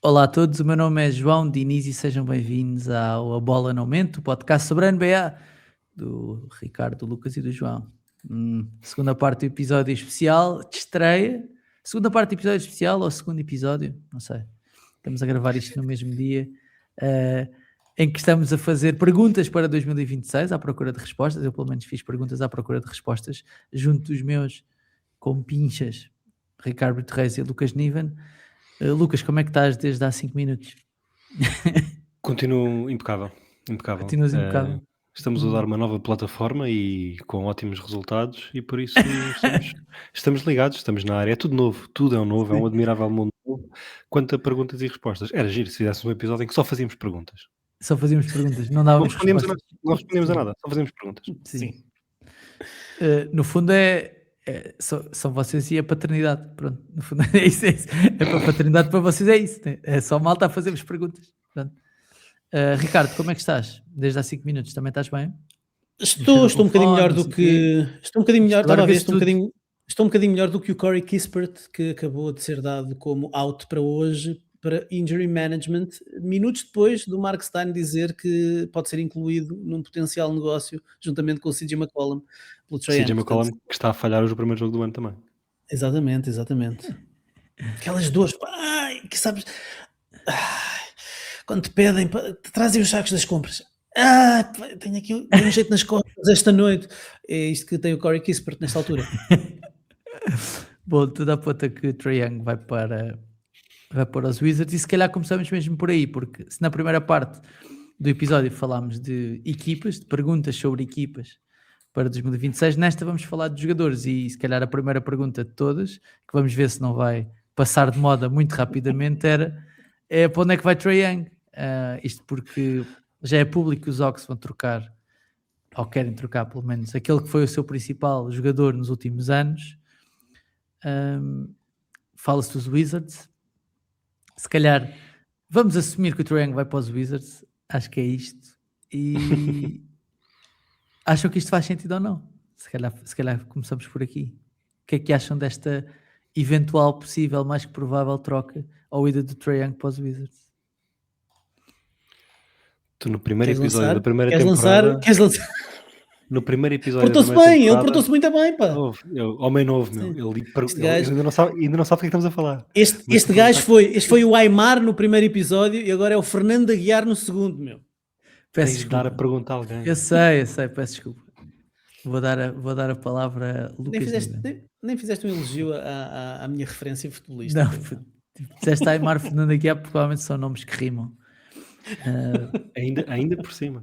Olá a todos, o meu nome é João Diniz e sejam bem-vindos ao A Bola no Momento, o podcast sobre a NBA do Ricardo, do Lucas e do João. Segunda parte do episódio especial de estreia. Segunda parte do episódio especial ou segundo episódio, não sei. Estamos a gravar isto no mesmo dia, eh, em que estamos a fazer perguntas para 2026 à procura de respostas. Eu pelo menos fiz perguntas à procura de respostas junto dos meus compinchas Ricardo Torres e Lucas Niven. Lucas, como é que estás desde há 5 minutos? Continuo impecável. Continuas impecável? Estamos a usar uma nova plataforma e com ótimos resultados e por isso estamos ligados, estamos na área. É tudo novo, tudo é um novo, é um admirável mundo novo. Quanto a perguntas e respostas, era giro se fizéssemos um episódio em que só fazíamos perguntas. Só fazíamos perguntas, não Não dávamos respondíamos a nada, respostas. não respondíamos a nada, só fazíamos perguntas. Sim. No fundo são vocês e a paternidade. Pronto, no fundo é isso. É para a paternidade, para vocês é isso. Né? É só malta a fazermos perguntas. Pronto. Ricardo, como é que estás? Desde há 5 minutos, também estás bem? Estou um bocadinho melhor do que. Estou um bocadinho melhor, Agora estava a ver, vê-se tudo. estou um bocadinho melhor do que o Corey Kispert, que acabou de ser dado como out para hoje, para injury management, minutos depois do Mark Stein dizer que pode ser incluído num potencial negócio, juntamente com o CJ McCollum, pelo Trae CJ Young. McCollum que está a falhar hoje o primeiro jogo do ano também. Exatamente. Aquelas duas, que sabes, quando te pedem, trazem os sacos das compras. Tenho um jeito nas costas esta noite. É isto que tem o Corey Kispert nesta altura. Bom, tudo aponta que o Trae Young vai para os Wizards e se calhar começamos mesmo por aí, porque se na primeira parte do episódio falámos de equipas, de perguntas sobre equipas para 2026, nesta vamos falar de jogadores e se calhar a primeira pergunta de todas, que vamos ver se não vai passar de moda muito rapidamente, é para onde é que vai Trae Young? Isto porque já é público que os Hawks vão trocar, ou querem trocar pelo menos, aquele que foi o seu principal jogador nos últimos anos. Fala-se dos Wizards. Se calhar vamos assumir que o Trae Young vai para os Wizards, acho que é isto. E acham que isto faz sentido ou não? Se calhar começamos por aqui. O que é que acham desta eventual, possível, mais que provável troca ao ida do Trae Young para os Wizards? Tu no primeiro episódio da primeira temporada... Queres lançar? No primeiro episódio Portou-se da primeira bem, temporada... ele portou-se muito bem, pá. Homem novo, meu. Ele ainda não sabe porque é que estamos a falar. Este gajo foi o Aimar no primeiro episódio e agora é o Fernando Aguiar no segundo, meu. Peço desculpa. Dar a pergunta a alguém. Eu sei, peço desculpa. Vou dar a palavra a Lucas. Nem fizeste um elogio à minha referência futebolística. Não, disseste Aimar, Fernando Aguiar, provavelmente são nomes que rimam. Ainda por cima.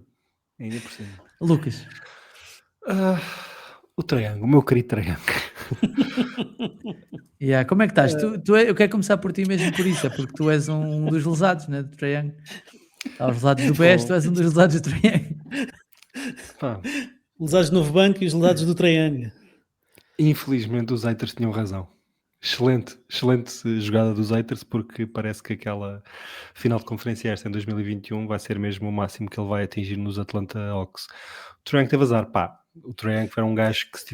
Lucas. O Trae Young, o meu querido Trae Young. Como é que estás? Eu quero começar por ti mesmo por isso, é porque tu és um dos lesados, né, do Trae Young. Aos lesados do BES, tu és um dos lesados do Trae Young. Lesados do Novo Banco e os lesados do Trae Young. Infelizmente os haters tinham razão. Excelente jogada dos haters, porque parece que aquela final de conferência esta em 2021 vai ser mesmo o máximo que ele vai atingir nos Atlanta Hawks. O Trae Young teve azar, pá. O Trae Young era um gajo que se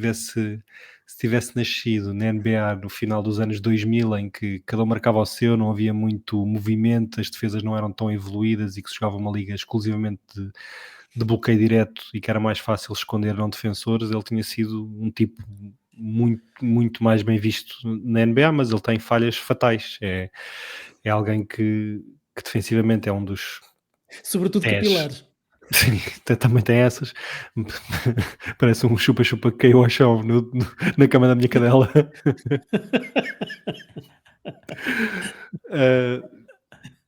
tivesse nascido na NBA no final dos anos 2000, em que cada um marcava o seu, não havia muito movimento, as defesas não eram tão evoluídas e que se jogava uma liga exclusivamente de bloqueio direto e que era mais fácil esconder não defensores, ele tinha sido um tipo muito, muito mais bem visto na NBA, mas ele tem falhas fatais. É alguém que defensivamente é um dos... Sobretudo capilares. Sim, também tem essas. Parece um chupa-chupa que caiu ao chão na cama da minha cadela.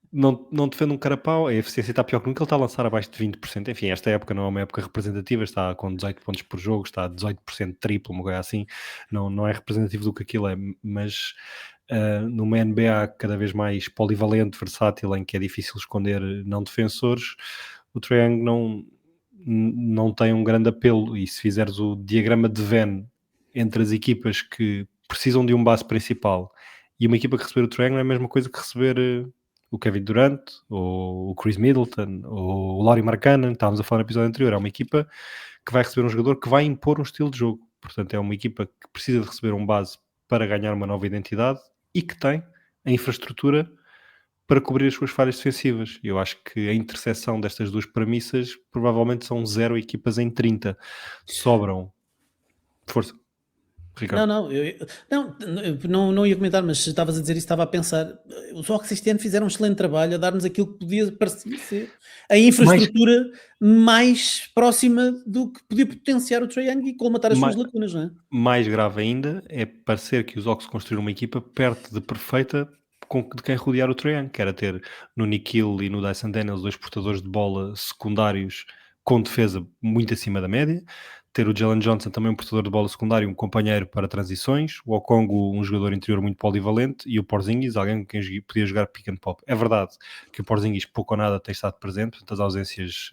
Não defende um carapau, a eficiência está pior que nunca, ele está a lançar abaixo de 20%. Enfim, esta época não é uma época representativa, está com 18 pontos por jogo, está a 18% triplo, uma coisa assim. Não é representativo do que aquilo é, mas numa NBA cada vez mais polivalente, versátil, em que é difícil esconder não defensores, o Trae Young não tem um grande apelo, e se fizeres o diagrama de Venn entre as equipas que precisam de um base principal e uma equipa que receber o Trae Young, não é a mesma coisa que receber o Kevin Durant, ou o Chris Middleton, ou o Lauri Markkanen, estávamos a falar no episódio anterior. É uma equipa que vai receber um jogador que vai impor um estilo de jogo, portanto é uma equipa que precisa de receber um base para ganhar uma nova identidade e que tem a infraestrutura para cobrir as suas falhas defensivas. Eu acho que a interseção destas duas premissas provavelmente são 0 equipas em 30. Sobram. Força, Ricardo. Não ia comentar, mas se estavas a dizer isso, estava a pensar, os Hawks este ano fizeram um excelente trabalho a dar-nos aquilo que podia parecer ser a infraestrutura mais próxima do que podia potenciar o Trae Young e colmatar as suas lacunas, não é? Mais grave ainda é parecer que os Hawks construíram uma equipa perto de perfeita de quem rodear o Trae Young, que era ter no Nikhil e no Dyson Daniels 2 portadores de bola secundários com defesa muito acima da média, ter o Jalen Johnson também um portador de bola secundário, um companheiro para transições, o Okongo um jogador interior muito polivalente e o Porzingis, alguém com quem podia jogar pick and pop. É verdade que o Porzingis pouco ou nada tem estado presente, portanto as ausências,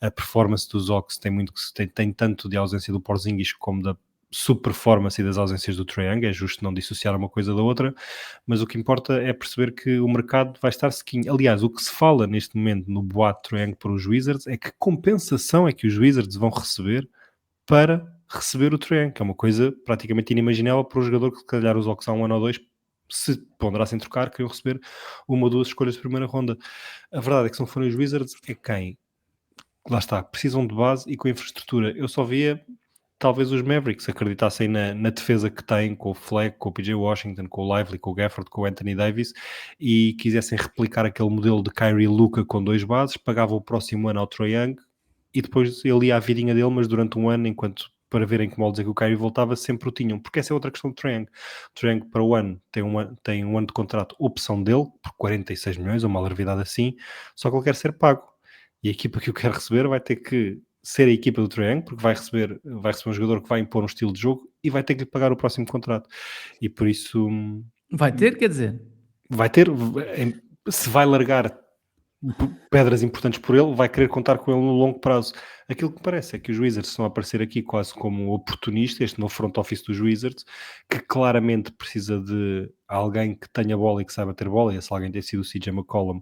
a performance dos Hawks tem tanto de ausência do Porzingis como da subperformance e das ausências do Trae Young, é justo não dissociar uma coisa da outra, mas o que importa é perceber que o mercado vai estar sequinho. Aliás, o que se fala neste momento no boato Trae Young para os Wizards é que compensação é que os Wizards vão receber para receber o Trae Young, que é uma coisa praticamente inimaginável para um jogador que se calhar os Hawks há 1 ano ou 2, se ponderassem trocar, queriam receber 1 ou 2 escolhas de primeira ronda. A verdade é que se não forem os Wizards, é quem? Lá está, precisam de base e com infraestrutura. Eu só via talvez os Mavericks acreditassem na defesa que têm com o Fleck, com o PJ Washington, com o Lively, com o Gafford, com o Anthony Davis e quisessem replicar aquele modelo de Kyrie Luka com 2 bases, pagavam o próximo ano ao Trae Young e depois ele ia à vidinha dele, mas durante um ano, enquanto para verem que moldes é que o Kyrie voltava, sempre o tinham, porque essa é outra questão do Trae Young. O Trae Young para o ano tem um ano de contrato, opção dele, por 46 milhões, ou uma larvidade assim, só que ele quer ser pago. E a equipa que o quer receber vai ter que ser a equipa do Trae Young, porque vai receber um jogador que vai impor um estilo de jogo e vai ter que lhe pagar o próximo contrato. E por isso... Vai ter, quer dizer? Vai ter, se vai largar pedras importantes por ele, vai querer contar com ele no longo prazo. Aquilo que parece é que os Wizards estão a aparecer aqui quase como oportunista, este novo front office dos Wizards, que claramente precisa de alguém que tenha bola e que saiba ter bola, e esse alguém tem sido o CJ McCollum,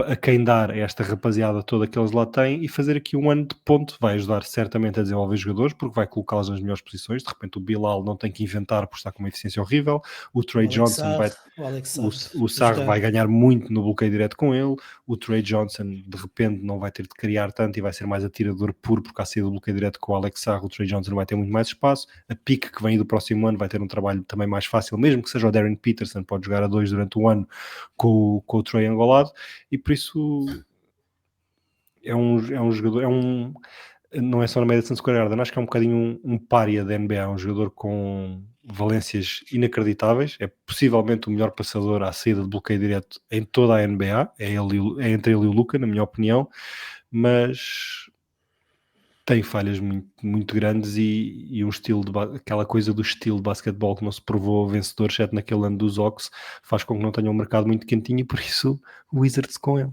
a quem dar esta rapaziada toda que eles lá têm e fazer aqui um ano de ponto vai ajudar certamente a desenvolver jogadores porque vai colocá-los nas melhores posições. De repente o Bilal não tem que inventar por estar com uma eficiência horrível, o Trae Johnson o Sarr vai ganhar muito no bloqueio direto com ele, o Trae Johnson de repente não vai ter de criar tanto e vai ser mais atirador puro porque a saída do bloqueio direto com o Alex Sarr, o Trae Johnson vai ter muito mais espaço, a pique que vem do próximo ano vai ter um trabalho também mais fácil, mesmo que seja o Darren Peterson, pode jogar a 2 durante um ano com o Trae angolado e por isso é um jogador, não é só na Madison Square Garden, acho que é um bocadinho um pária da NBA, um jogador com valências inacreditáveis, é possivelmente o melhor passador à saída de bloqueio direto em toda a NBA, é entre ele e o Luka, na minha opinião, mas tem falhas muito, muito grandes e um estilo aquela coisa do estilo de basquetebol que não se provou vencedor, exceto naquele ano dos Hawks, faz com que não tenha um mercado muito quentinho e por isso o Wizards com ele.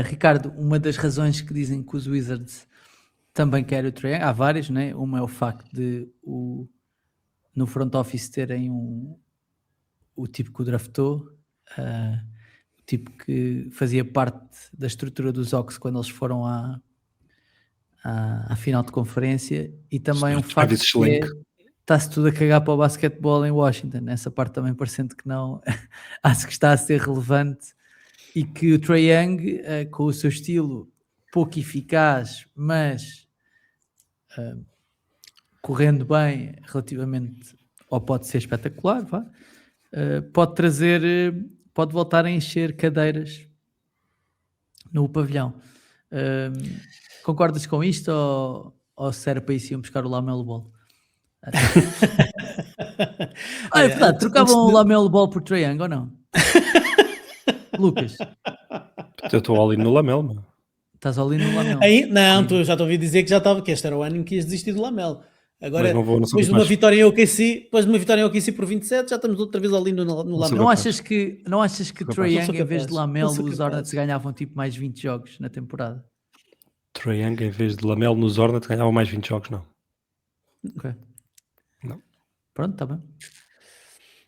Ricardo, uma das razões que dizem que os Wizards também querem o Trae Young, há várias, né? Uma é o facto de no front office terem o tipo que o draftou, o tipo que fazia parte da estrutura dos Hawks quando eles foram à final de conferência, e também o facto que está-se tudo a cagar para o basquetebol em Washington, essa parte também parecendo que não acho que está a ser relevante, e que o Trae Young, com o seu estilo pouco eficaz, mas correndo bem relativamente, ou pode ser espetacular, pode pode voltar a encher cadeiras no pavilhão. Concordas com isto ou se era para isso iam buscar o Lamelo Ball? É verdade, trocavam o Lamelo Ball por Trae Young ou não? Lucas, eu estou all in no Lamelo, mano. Estás all in no Lamelo? Não, tu já te ouvi dizer que este era o ano em que ias desistir do Lamelo. Agora, depois de uma vitória em OKC, por 27, já estamos outra vez ali no Lamelo. Não achas que Trae Young, em vez de Lamelo, os Hornets ganhavam tipo mais 20 jogos na temporada? Trae Young, em vez de Lamelo nos Hornets, ganhavam mais 20 jogos, não. Ok. Não. Pronto, está bem.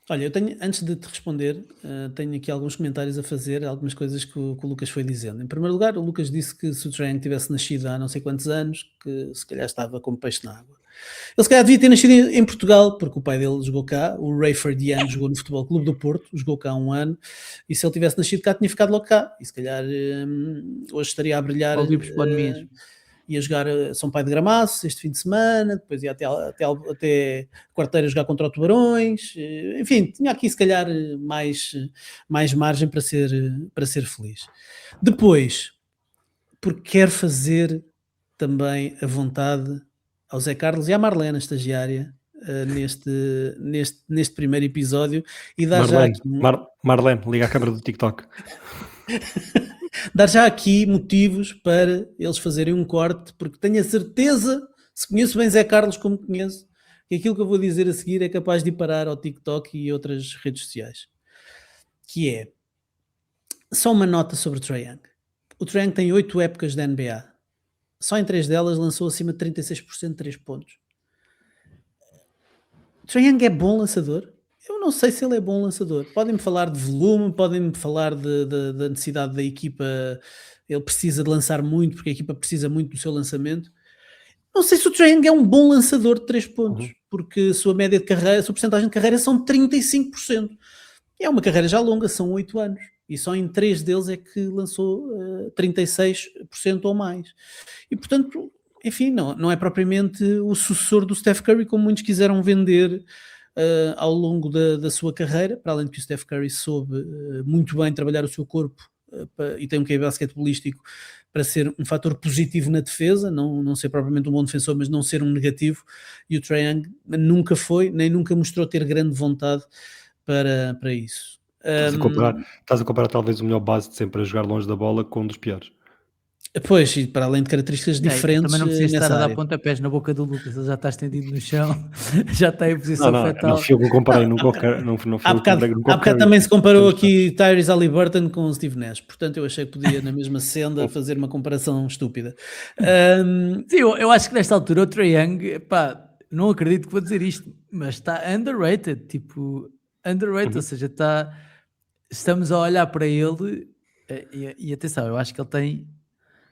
Olha, eu tenho, antes de te responder, tenho aqui alguns comentários a fazer, algumas coisas que o Lucas foi dizendo. Em primeiro lugar, o Lucas disse que se o Trae Young tivesse nascido há não sei quantos anos, que se calhar estava como peixe na água. Ele se calhar devia ter nascido em Portugal, porque o pai dele jogou cá, o Rayford Young jogou no Futebol Clube do Porto, jogou cá há um ano, e se ele tivesse nascido cá tinha ficado logo cá, e se calhar hoje estaria a brilhar, Ou livros pandemias. ia jogar São Pai de Gramaço este fim de semana, depois ia até Quarteira jogar contra o Tubarões, enfim, tinha aqui se calhar mais margem para ser feliz. Depois, porque quer fazer também a vontade ao Zé Carlos e à Marlena, estagiária, neste primeiro episódio, e dar já aqui, Marlene, liga a câmera do TikTok. dar já aqui motivos para eles fazerem um corte, porque tenho a certeza, se conheço bem Zé Carlos como conheço, que aquilo que eu vou dizer a seguir é capaz de ir parar ao TikTok e outras redes sociais. Que é, só uma nota sobre o Trae Young. O Trae Young tem 8 épocas da NBA. Só em 3 delas lançou acima de 36% de 3 pontos. Trae Young é bom lançador? Eu não sei se ele é bom lançador. Podem-me falar de volume, podem-me falar da necessidade da equipa. Ele precisa de lançar muito, porque a equipa precisa muito do seu lançamento. Não sei se o Trae Young é um bom lançador de 3 pontos, porque a sua média de carreira, a sua porcentagem de carreira são 35%. É uma carreira já longa, são 8 anos. E só em 3 deles é que lançou 36% ou mais. E, portanto, enfim, não é propriamente o sucessor do Steph Curry, como muitos quiseram vender ao longo da sua carreira, para além de que o Steph Curry soube muito bem trabalhar o seu corpo e tem um QI basquetebolístico para ser um fator positivo na defesa, não ser propriamente um bom defensor, mas não ser um negativo, e o Trae Young nunca foi, nem nunca mostrou ter grande vontade para isso. Estás a comparar talvez o melhor base de sempre a jogar longe da bola com um dos piores. Pois, e para além de características diferentes. Também não precisas nessa estar a dar área. pontapés na boca do Lucas, ele já está estendido no chão, já está em posição fetal. Não fui eu que o comparei, não Há bocado também se comparou aqui Tyrese Haliburton com o Steve Nash, portanto eu achei que podia na mesma senda fazer uma comparação estúpida. Sim, eu acho que nesta altura o Trae Young, pá, não acredito que vou dizer isto, mas está underrated, ou seja, estamos a olhar para ele e atenção, eu acho que ele tem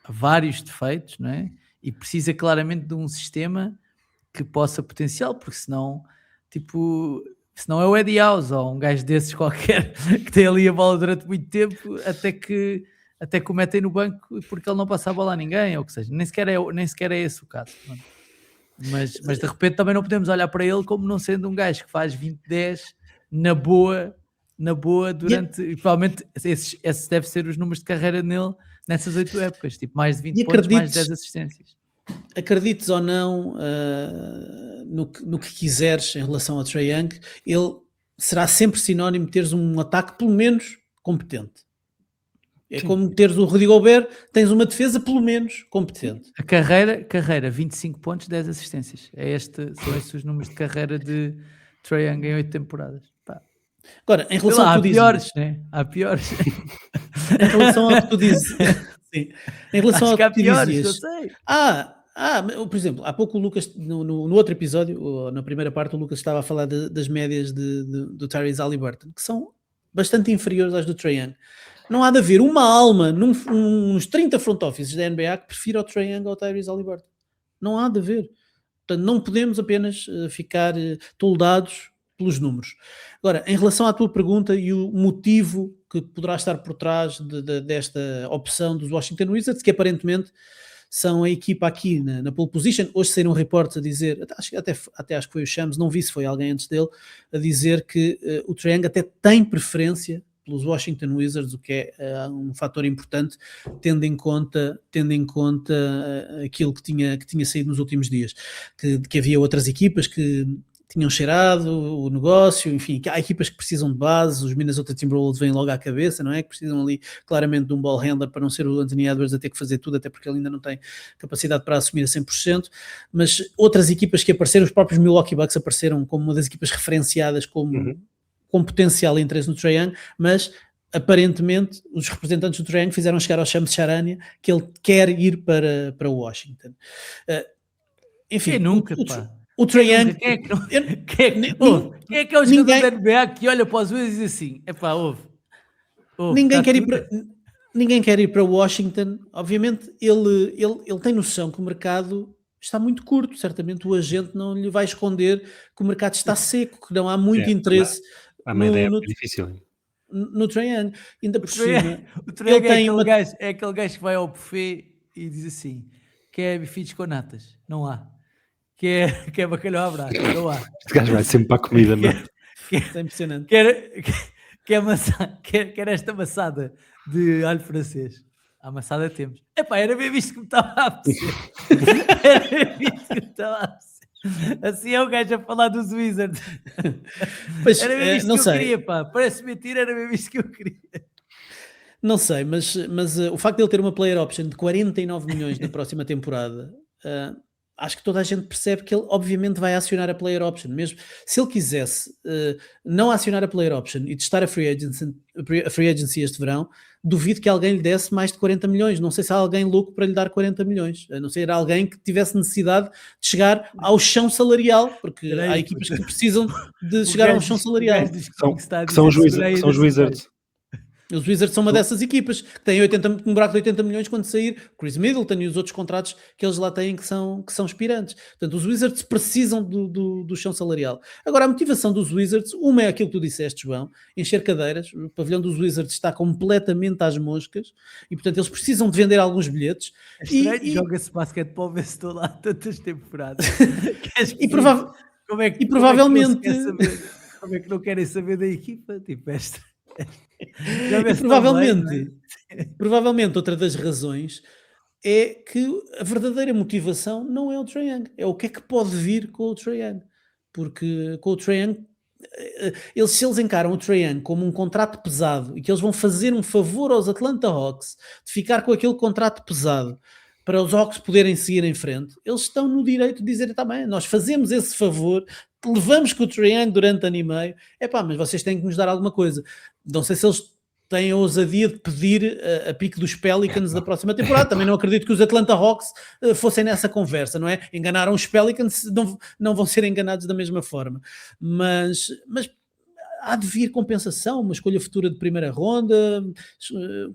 vários defeitos, não é? E precisa claramente de um sistema que possa potencial, porque senão é o Eddie House ou um gajo desses qualquer que tem ali a bola durante muito tempo até que o metem no banco porque ele não passa a bola a ninguém, ou o que seja, nem sequer é esse o caso. Mas de repente também não podemos olhar para ele como não sendo um gajo que faz 20-10 na boa durante, e provavelmente esses devem ser os números de carreira nele nessas 8 épocas, tipo mais de 20 pontos, mais de 10 assistências. Acredites ou não no que quiseres em relação ao Trae Young, ele será sempre sinónimo de teres um ataque pelo menos competente. É como teres o Rudy Gobert, tens uma defesa pelo menos competente. A carreira 25 pontos, 10 assistências. São estes os números de carreira de Trae Young em 8 temporadas. Pá. Agora, em relação ao que tu dizes... Há piores. Em relação ao que tu dizes... Sim. Em relação ao que tu dizias... eu sei. Por exemplo, há pouco o Lucas, no outro episódio, ou na primeira parte, o Lucas estava a falar das médias do Tyrese Haliburton, que são bastante inferiores às do Trae Young. Não há de haver uma alma nos 30 front offices da NBA que prefira o Trae Young ao Tyrese Haliburton. Não há de haver. Portanto, não podemos apenas ficar toldados pelos números. Agora, em relação à tua pergunta e o motivo que poderá estar por trás desta opção dos Washington Wizards, que aparentemente são a equipa aqui na pole position. Hoje saíram reportes a dizer, até acho que foi o Shams, não vi se foi alguém antes dele, a dizer que o Trae Young até tem preferência pelos Washington Wizards, o que é um fator importante, tendo em conta aquilo que tinha saído nos últimos dias, que havia outras equipas que tinham cheirado o negócio, enfim, que há equipas que precisam de base, os Minnesota Timberwolves vêm logo à cabeça, não é? Que precisam ali claramente de um ball handler para não ser o Anthony Edwards a ter que fazer tudo, até porque ele ainda não tem capacidade para assumir a 100%, mas outras equipas que apareceram, os próprios Milwaukee Bucks apareceram como uma das equipas referenciadas com potencial interesse no Trae Young, mas aparentemente os representantes do Trae Young fizeram chegar ao Shams Charania que ele quer ir para Washington. Enfim, nunca, pá. O Trae Young... Quem é que é o jogador da NBA que olha para os Wizards e diz assim, epá, ouve. Ninguém quer ir para Washington. Obviamente ele tem noção que o mercado está muito curto. Certamente o agente não lhe vai esconder que o mercado está seco, que não há muito interesse A meia da no, época no, é difícil. no Trae Young. Ainda O por Trae cima, o Trae ele é tem uma... aquele gajo que vai ao buffet e diz assim: quer bifitos com natas? Não há. Quer bacalhau à brás? Não há. Este gajo vai sempre para a comida, não é? Isso é impressionante. Quer esta maçada de alho francês? A maçada temos. Epá, era bem visto que me estava a apetecer. Era bem visto que me estava a apetecer. Assim é o gajo a falar dos Wizards. Pois, Era bem visto não que eu sei. queria, pá. Parece mentira, era bem visto que eu queria. Não sei, mas o facto de ele ter uma player option de 49 milhões na próxima temporada, acho que toda a gente percebe que ele obviamente vai acionar a player option. Mesmo se ele quisesse não acionar a player option e testar a free agency este verão, duvido que alguém lhe desse mais de 40 milhões. Não sei se há alguém louco para lhe dar 40 milhões. A não ser alguém que tivesse necessidade de chegar ao chão salarial, porque há equipas que precisam de chegar ao chão salarial. Que são os Wizards. Os Wizards são uma dessas equipas que têm um buraco de 80 milhões quando sair Chris Middleton e os outros contratos que eles lá têm que são expirantes. Portanto, os Wizards precisam do chão salarial. Agora, a motivação dos Wizards, uma é aquilo que tu disseste, João, encher cadeiras. O pavilhão dos Wizards está completamente às moscas e, portanto, eles precisam de vender alguns bilhetes. É estranho, joga-se basquetebol, vê-se estou lá tantas temporadas. Como é que provavelmente... como é que não querem saber da equipa? Tipo, esta... Provavelmente outra das razões é que a verdadeira motivação não é o Trae Young, é o que é que pode vir com o Trae Young, porque com o Trae Young se eles encaram o Trae Young como um contrato pesado e que eles vão fazer um favor aos Atlanta Hawks de ficar com aquele contrato pesado para os Hawks poderem seguir em frente, eles estão no direito de dizer, tá bem, nós fazemos esse favor, levamos com o Trae Young durante ano e meio, mas vocês têm que nos dar alguma coisa. Não sei se eles têm a ousadia de pedir a pique dos Pelicans da próxima temporada. Também não acredito que os Atlanta Hawks fossem nessa conversa, não é? Enganaram os Pelicans, não vão ser enganados da mesma forma. Mas há de vir compensação, uma escolha futura de primeira ronda,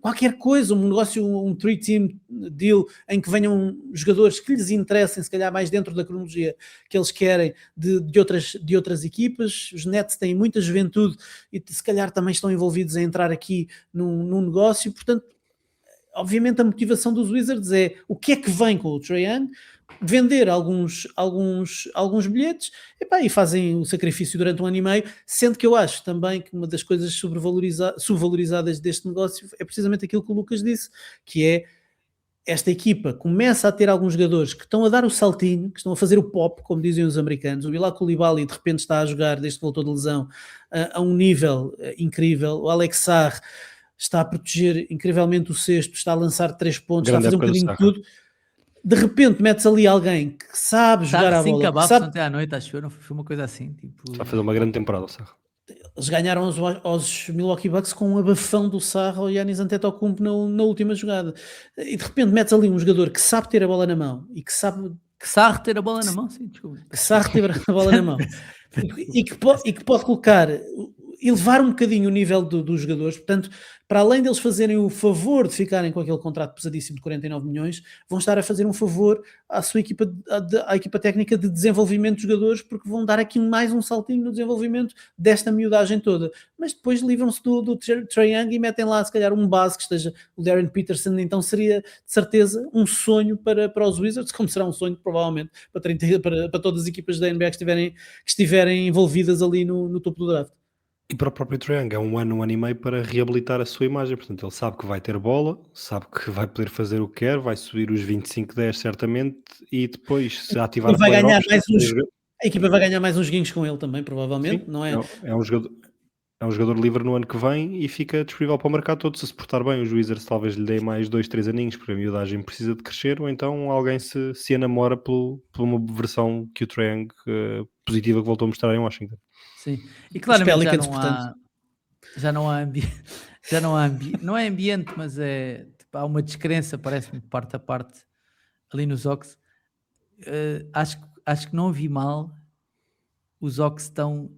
qualquer coisa, um negócio, um three-team deal em que venham jogadores que lhes interessem, se calhar mais dentro da cronologia que eles querem de outras equipas. Os Nets têm muita juventude e se calhar também estão envolvidos em entrar aqui num negócio. Portanto, obviamente a motivação dos Wizards é o que é que vem com o Trae Young, vender alguns bilhetes e fazem o sacrifício durante um ano e meio, sendo que eu acho também que uma das coisas subvalorizadas deste negócio é precisamente aquilo que o Lucas disse, que é esta equipa começa a ter alguns jogadores que estão a dar o saltinho, que estão a fazer o pop, como dizem os americanos. O Bilal Coulibaly de repente está a jogar, desde que voltou de lesão, a um nível incrível. O Alex Sarr está a proteger incrivelmente o cesto, está a lançar 3 pontos, está a fazer um bocadinho de tudo. De repente metes ali alguém que sabe jogar a bola. Ontem à noite, acho que não foi uma coisa assim. Tipo... Está a fazer uma grande temporada, Sarr. Eles ganharam aos Milwaukee Bucks com um abafão do Sarr ao Giannis Antetokounmpo na última jogada. E de repente metes ali um jogador que sabe ter a bola na mão e que sabe... Que sabe ter a bola na mão, sim, desculpa. Que sabe ter a bola na mão. e que pode colocar... elevar um bocadinho o nível dos jogadores. Portanto, para além deles fazerem o favor de ficarem com aquele contrato pesadíssimo de 49 milhões, vão estar a fazer um favor à sua equipa, à equipa técnica de desenvolvimento de jogadores, porque vão dar aqui mais um saltinho no desenvolvimento desta miudagem toda. Mas depois livram-se do Trae Young e metem lá, se calhar, um base que esteja o Darren Peterson. Então seria, de certeza, um sonho para os Wizards, como será um sonho, provavelmente, para todas as equipas da NBA que estiverem envolvidas ali no topo do draft. E para o próprio Trae Young é um ano e meio para reabilitar a sua imagem. Portanto, ele sabe que vai ter bola, sabe que vai poder fazer o que quer, vai subir os 25-10 certamente e depois se ativar a equipa vai ganhar mais uns joguinhos com ele também, provavelmente. Sim, não é? É um jogador livre no ano que vem e fica disponível para o mercado todo. Se portar bem, os Wizards talvez lhe deem mais 2-3 aninhos, porque a miudagem precisa de crescer, ou então alguém se enamora por uma versão que o Trae Young positiva que voltou a mostrar em Washington. Sim, e claramente já não há ambiente, não é ambiente, mas há uma descrença, parece-me, de parte a parte ali nos Hawks. Acho que não vi mal. Os Hawks estão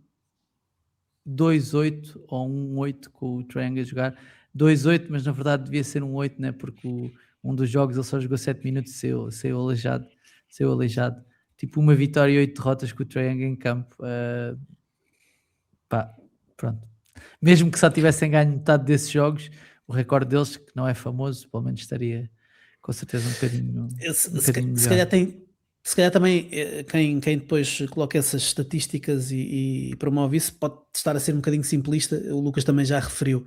2-8 ou 1-8 com o Trae Young a jogar. 2-8, mas na verdade devia ser 1-8, né? Porque um dos jogos ele só jogou 7 minutos e saiu aleijado. saiu aleijado. Tipo, uma vitória e 8 derrotas com o Trae Young em campo. Pronto. Mesmo que só tivessem ganho metade desses jogos, o recorde deles, que não é famoso, pelo menos estaria com certeza um bocadinho Se calhar também quem depois coloca essas estatísticas e promove isso pode estar a ser um bocadinho simplista. O Lucas também já referiu.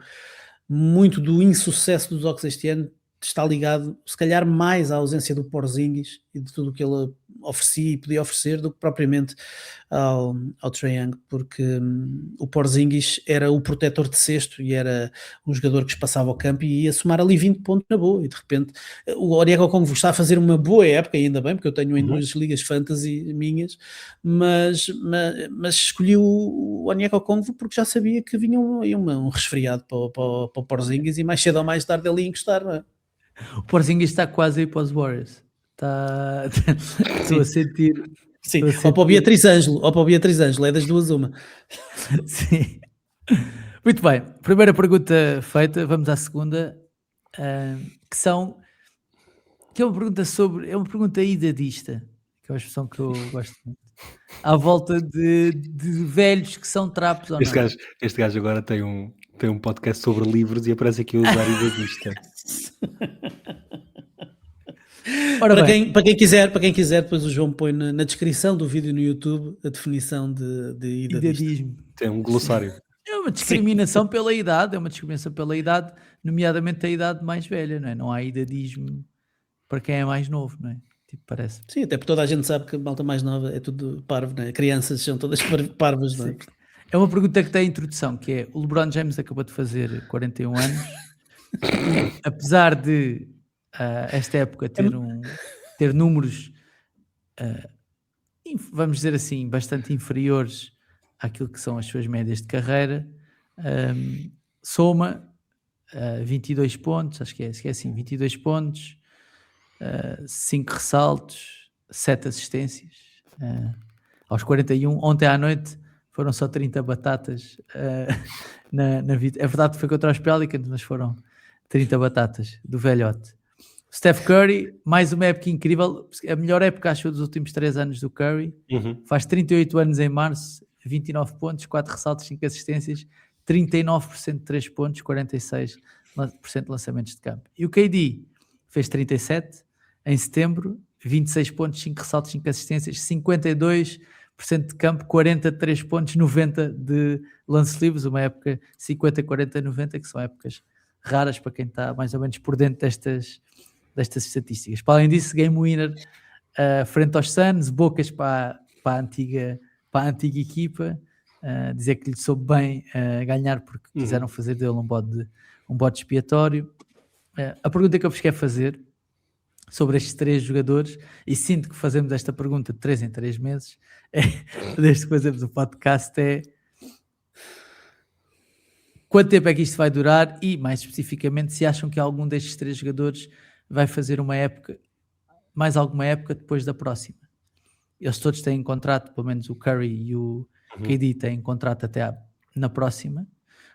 Muito do insucesso dos Hawks este ano está ligado, se calhar, mais à ausência do Porzingis e de tudo o que ele oferecia e podia oferecer do que propriamente ao Trae Young, porque o Porzingis era o protetor de cesto e era um jogador que espaçava o campo e ia somar ali 20 pontos na boa, e de repente o Onyeka Okongwu está a fazer uma boa época, ainda bem, porque eu tenho em 2 ligas fantasy minhas, mas escolhi o Onyeka Okongwu porque já sabia que vinha um resfriado para o Porzingis e mais cedo ou mais tarde ele ia encostar, não é? O Porzingis está quase aí para os Warriors. Estou a sentir. Sim, ou para o Beatriz Ângelo, é das duas uma. Sim. Muito bem, primeira pergunta feita, vamos à segunda, que é uma pergunta é uma pergunta idadista, que é uma expressão que eu gosto muito, à volta de velhos que são trapos ou não. Este gajo agora tem um podcast sobre livros e aparece aqui a usar idadista. Para quem quiser, depois o João põe na descrição do vídeo no YouTube a definição de idadismo. Tem um glossário. É uma discriminação pela idade, nomeadamente a idade mais velha, não é? Não há idadismo para quem é mais novo, não é? Tipo, parece. Sim, até porque toda a gente sabe que a malta mais nova é tudo parvo, não é? Crianças são todas parvas, não é? É uma pergunta que tem introdução, que é: o LeBron James acabou de fazer 41 anos, e, apesar de esta época ter números, vamos dizer assim, bastante inferiores àquilo que são as suas médias de carreira, soma 22 pontos, acho que é assim, 22 pontos, 5 ressaltos, 7 assistências, aos 41, ontem à noite foram só 30 batatas na vida. É verdade que foi contra os Pelicans, mas foram 30 batatas do velhote. Steph Curry, mais uma época incrível, a melhor época acho dos últimos 3 anos do Curry, faz 38 anos em março, 29 pontos, 4 ressaltos, 5 assistências, 39% de 3 pontos, 46% de lançamentos de campo. E o KD fez 37 em setembro, 26 pontos, 5 ressaltos, 5 assistências, 52% de campo, 43 pontos, 90 de lance livres, uma época 50, 40, 90, que são épocas raras para quem está mais ou menos por dentro destas estatísticas. Para além disso, game winner frente aos Suns, bocas para a antiga equipa, dizer que lhe soube bem ganhar porque quiseram fazer dele um bode expiatório. A pergunta que eu vos quero fazer sobre estes 3 jogadores, e sinto que fazemos esta pergunta de 3 em 3 meses, desde que fazemos o podcast, é: quanto tempo é que isto vai durar? E, mais especificamente, se acham que algum destes 3 jogadores vai fazer mais alguma época depois da próxima? Eles todos têm contrato, pelo menos o Curry e o KD têm contrato até na próxima.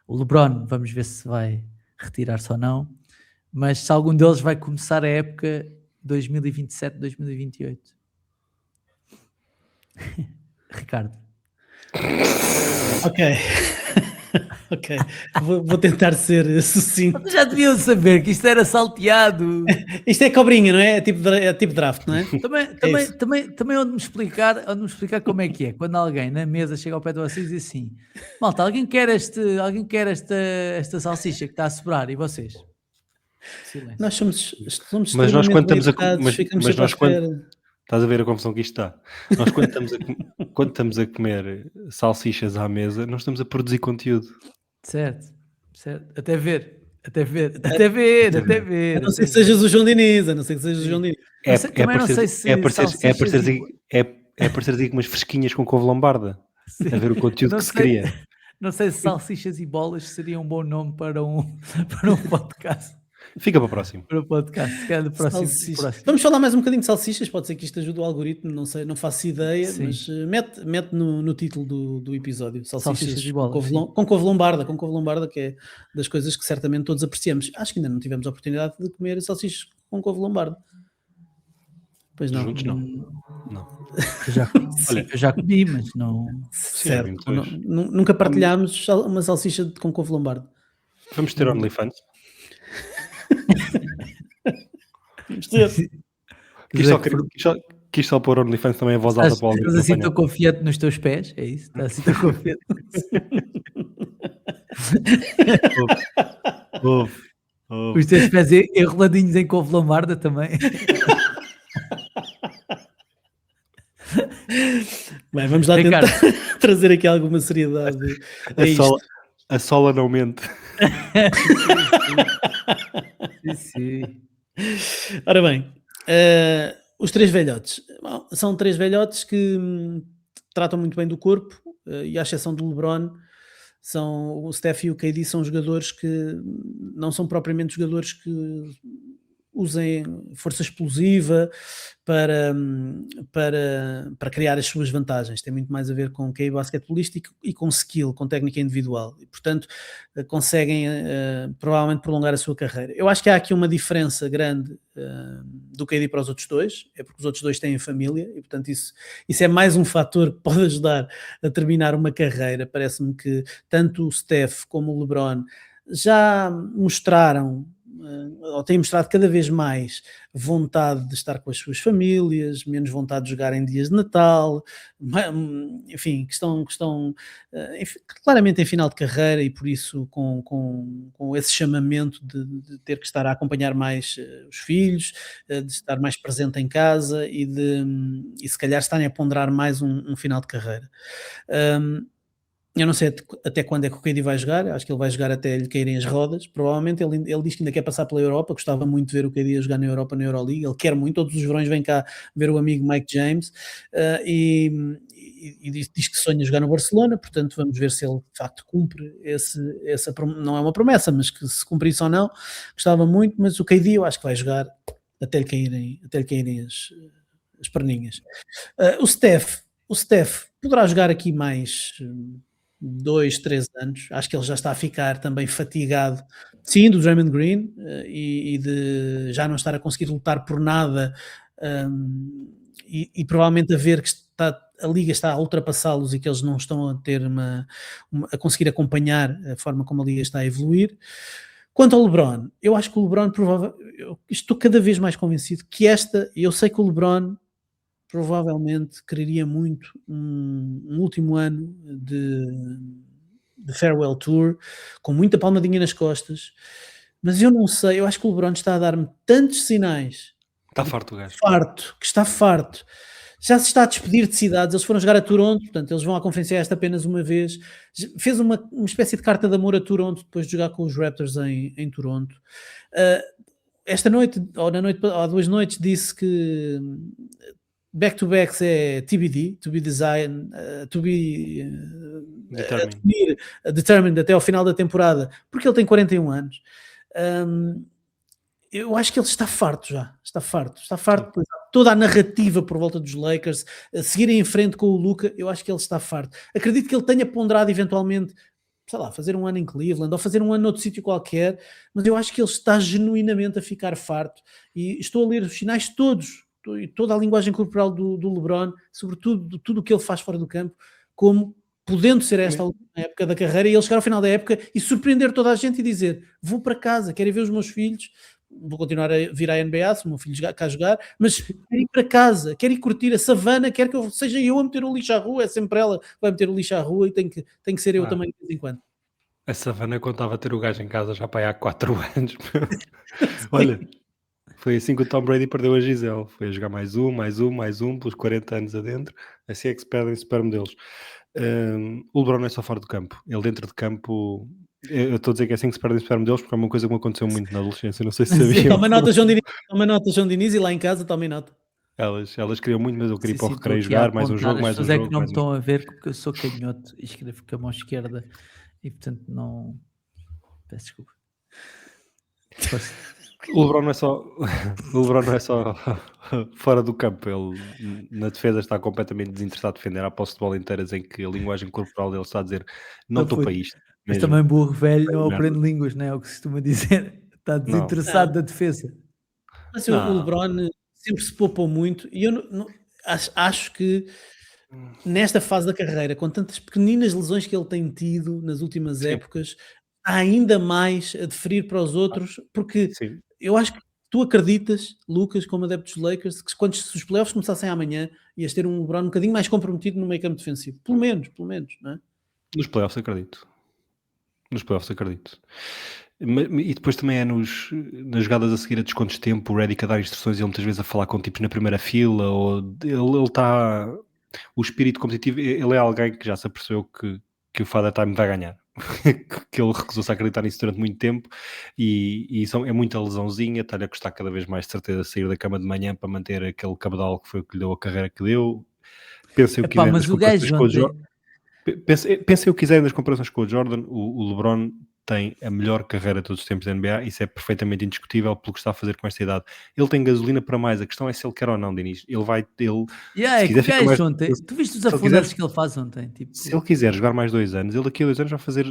O LeBron, vamos ver se vai retirar-se ou não. Mas se algum deles vai começar a época 2027-2028. Ricardo. Ok, vou tentar ser sucinto. Já deviam saber que isto era salteado. Isto é cobrinha, não é? É tipo draft, não é? Também onde me explicar como é que é. Quando alguém na mesa chega ao pé do Assis e diz assim: malta, alguém quer esta salsicha que está a sobrar? E vocês? Silêncio. Nós somos mas nós quando estamos Estás a ver a confusão que isto está? Nós quando estamos a comer salsichas à mesa, nós estamos a produzir conteúdo. Certo. Até ver. A não ser que sejas o João Diniz, É parecer umas fresquinhas com couve lombarda. Sim. A ver o conteúdo que se cria. Não sei se salsichas e bolas seria um bom nome para um podcast. Fica para o próximo. Para o podcast. Próximo. Vamos falar mais um bocadinho de salsichas. Pode ser que isto ajude o algoritmo. Não sei, não faço ideia. Sim. Mas mete no título do episódio salsichas e bolas, com couve lombarda, que é das coisas que certamente todos apreciamos. Acho que ainda não tivemos a oportunidade de comer salsichas com couve lombarda. Pois não. Juntos não. Não. Olha, eu já comi, mas não. Certo. 22. Nunca partilhámos uma salsicha com couve lombardo. Vamos ter OnlyFans? Vamos ter. Quis só pôr OnlyFans também a voz alta para o Estás assim tão confiante nos teus pés? É isso? Estás assim tão confiante? Os teus pés enroladinhos em couve lombarda também. Bem, vamos lá Ricardo, tentar trazer aqui alguma seriedade a isto. A sola não mente. Sim. Ora bem, os três velhotes. Bom, são três velhotes que tratam muito bem do corpo, e à exceção do LeBron, o Steph e o KD são jogadores que não são propriamente jogadores que usem força explosiva para criar as suas vantagens. Tem muito mais a ver com QI basquetebolístico e com skill, com técnica individual. E, portanto, conseguem provavelmente prolongar a sua carreira. Eu acho que há aqui uma diferença grande do KD para os outros dois, é porque os outros dois têm família e, portanto, isso é mais um fator que pode ajudar a terminar uma carreira. Parece-me que tanto o Steph como o LeBron já mostraram ou têm mostrado cada vez mais vontade de estar com as suas famílias, menos vontade de jogar em dias de Natal, enfim, que estão claramente em final de carreira e por isso com esse chamamento de ter que estar a acompanhar mais os filhos, de estar mais presente em casa e se calhar estarem a ponderar mais um final de carreira. Eu não sei até quando é que o KD vai jogar, acho que ele vai jogar até lhe caírem as rodas, provavelmente ele diz que ainda quer passar pela Europa, gostava muito de ver o KD a jogar na Europa, na Euroleague, ele quer muito, todos os verões vem cá ver o amigo Mike James, e diz que sonha jogar no Barcelona, portanto vamos ver se ele de facto cumpre essa não é uma promessa, mas que se cumprir isso ou não, gostava muito, mas o KD eu acho que vai jogar até lhe caírem as perninhas. O Steph poderá jogar aqui mais 2, 3 anos, acho que ele já está a ficar também fatigado, sim, do Draymond Green e de já não estar a conseguir lutar por nada e provavelmente a ver que a liga está a ultrapassá-los e que eles não estão a ter a conseguir acompanhar a forma como a liga está a evoluir. Quanto ao LeBron, eu acho que o LeBron eu estou cada vez mais convencido que eu sei que o LeBron provavelmente quereria muito um último ano de farewell tour, com muita palmadinha nas costas, mas eu não sei, eu acho que o LeBron está a dar-me tantos sinais. Está farto o gajo. Que está farto. Já se está a despedir de cidades, eles foram jogar a Toronto, portanto eles vão à Conferência Este apenas uma vez, fez uma espécie de carta de amor a Toronto depois de jogar com os Raptors em Toronto. Esta noite, ou há 2 noites, disse que back-to-backs é TBD, to be designed, to be determined até ao final da temporada, porque ele tem 41 anos. Eu acho que ele está farto já, está farto. Toda a narrativa por volta dos Lakers, seguirem em frente com o Luka, eu acho que ele está farto. Acredito que ele tenha ponderado eventualmente, sei lá, fazer um ano em Cleveland ou fazer um ano noutro sítio qualquer, mas eu acho que ele está genuinamente a ficar farto e estou a ler os sinais todos, e toda a linguagem corporal do LeBron, sobretudo de tudo o que ele faz fora do campo, como podendo ser esta a última época da carreira e ele chegar ao final da época e surpreender toda a gente e dizer, vou para casa, quero ir ver os meus filhos, vou continuar a vir à NBA se o meu filho cá jogar, mas quero ir para casa, quero ir curtir a savana, quero que seja eu a meter o lixo à rua, é sempre ela que vai meter o lixo à rua e tem que ser eu também de vez em quando. A savana contava a ter o gajo em casa já para aí há 4 anos. Olha, foi assim que o Tom Brady perdeu a Gisele, foi a jogar mais um, pelos 40 anos adentro, assim é que se perdem o sperm deles. O LeBron não é só fora do campo, ele dentro de campo, eu estou a dizer que é assim que se perdem o sperm deles porque é uma coisa que me aconteceu muito na adolescência, não sei se sabia. Toma nota, João Diniz, e lá em casa tomem nota. Elas queriam muito, mas eu queria ir para o recreio jogar, mais um jogo, mais um jogo. As pessoas é que não me estão a ver porque eu sou canhoto e escrevo com a mão esquerda e portanto não... Peço desculpa. O LeBron não é só fora do campo, ele na defesa está completamente desinteressado de defender. Há posse de bola inteiras em que a linguagem corporal dele está a dizer não estou para isto. Mas também burro velho não aprende línguas, não é o que se costuma dizer. Está desinteressado da defesa. Mas o LeBron, sempre se poupou muito e eu acho que nesta fase da carreira, com tantas pequeninas lesões que ele tem tido nas últimas Sim, épocas, há ainda mais a deferir para os outros, porque sim. eu acho que tu acreditas, Lucas, como adepto dos Lakers, que quando se os playoffs começassem amanhã, ias ter um LeBron um bocadinho mais comprometido no meio campo defensivo. Pelo menos, não é? Nos playoffs acredito. Nos playoffs acredito. E depois também é nas jogadas a seguir a descontos de tempo, o Redick a dar instruções e ele muitas vezes a falar com tipos na primeira fila, ou ele está... O espírito competitivo, ele é alguém que já se apercebeu que o Father Time vai ganhar. Que ele recusou-se a acreditar nisso durante muito tempo e é muita lesãozinha, está-lhe a custar cada vez mais de certeza sair da cama de manhã para manter aquele cabedal que foi o que lhe deu a carreira que deu. Pensem o que Epá, quiserem nas mas o comparações gajo com o ontem... Pensem o que quiserem nas comparações com o Jordan, o LeBron tem a melhor carreira de todos os tempos da NBA, isso é perfeitamente indiscutível pelo que está a fazer com esta idade. Ele tem gasolina para mais, a questão é se ele quer ou não, Diniz. Se É que quiser o ficar mais... gajo ontem... Tu viste os Se ele quiser, afundantes que ele faz ontem? se ele quiser jogar mais 2 anos, ele daqui a 2 anos vai fazer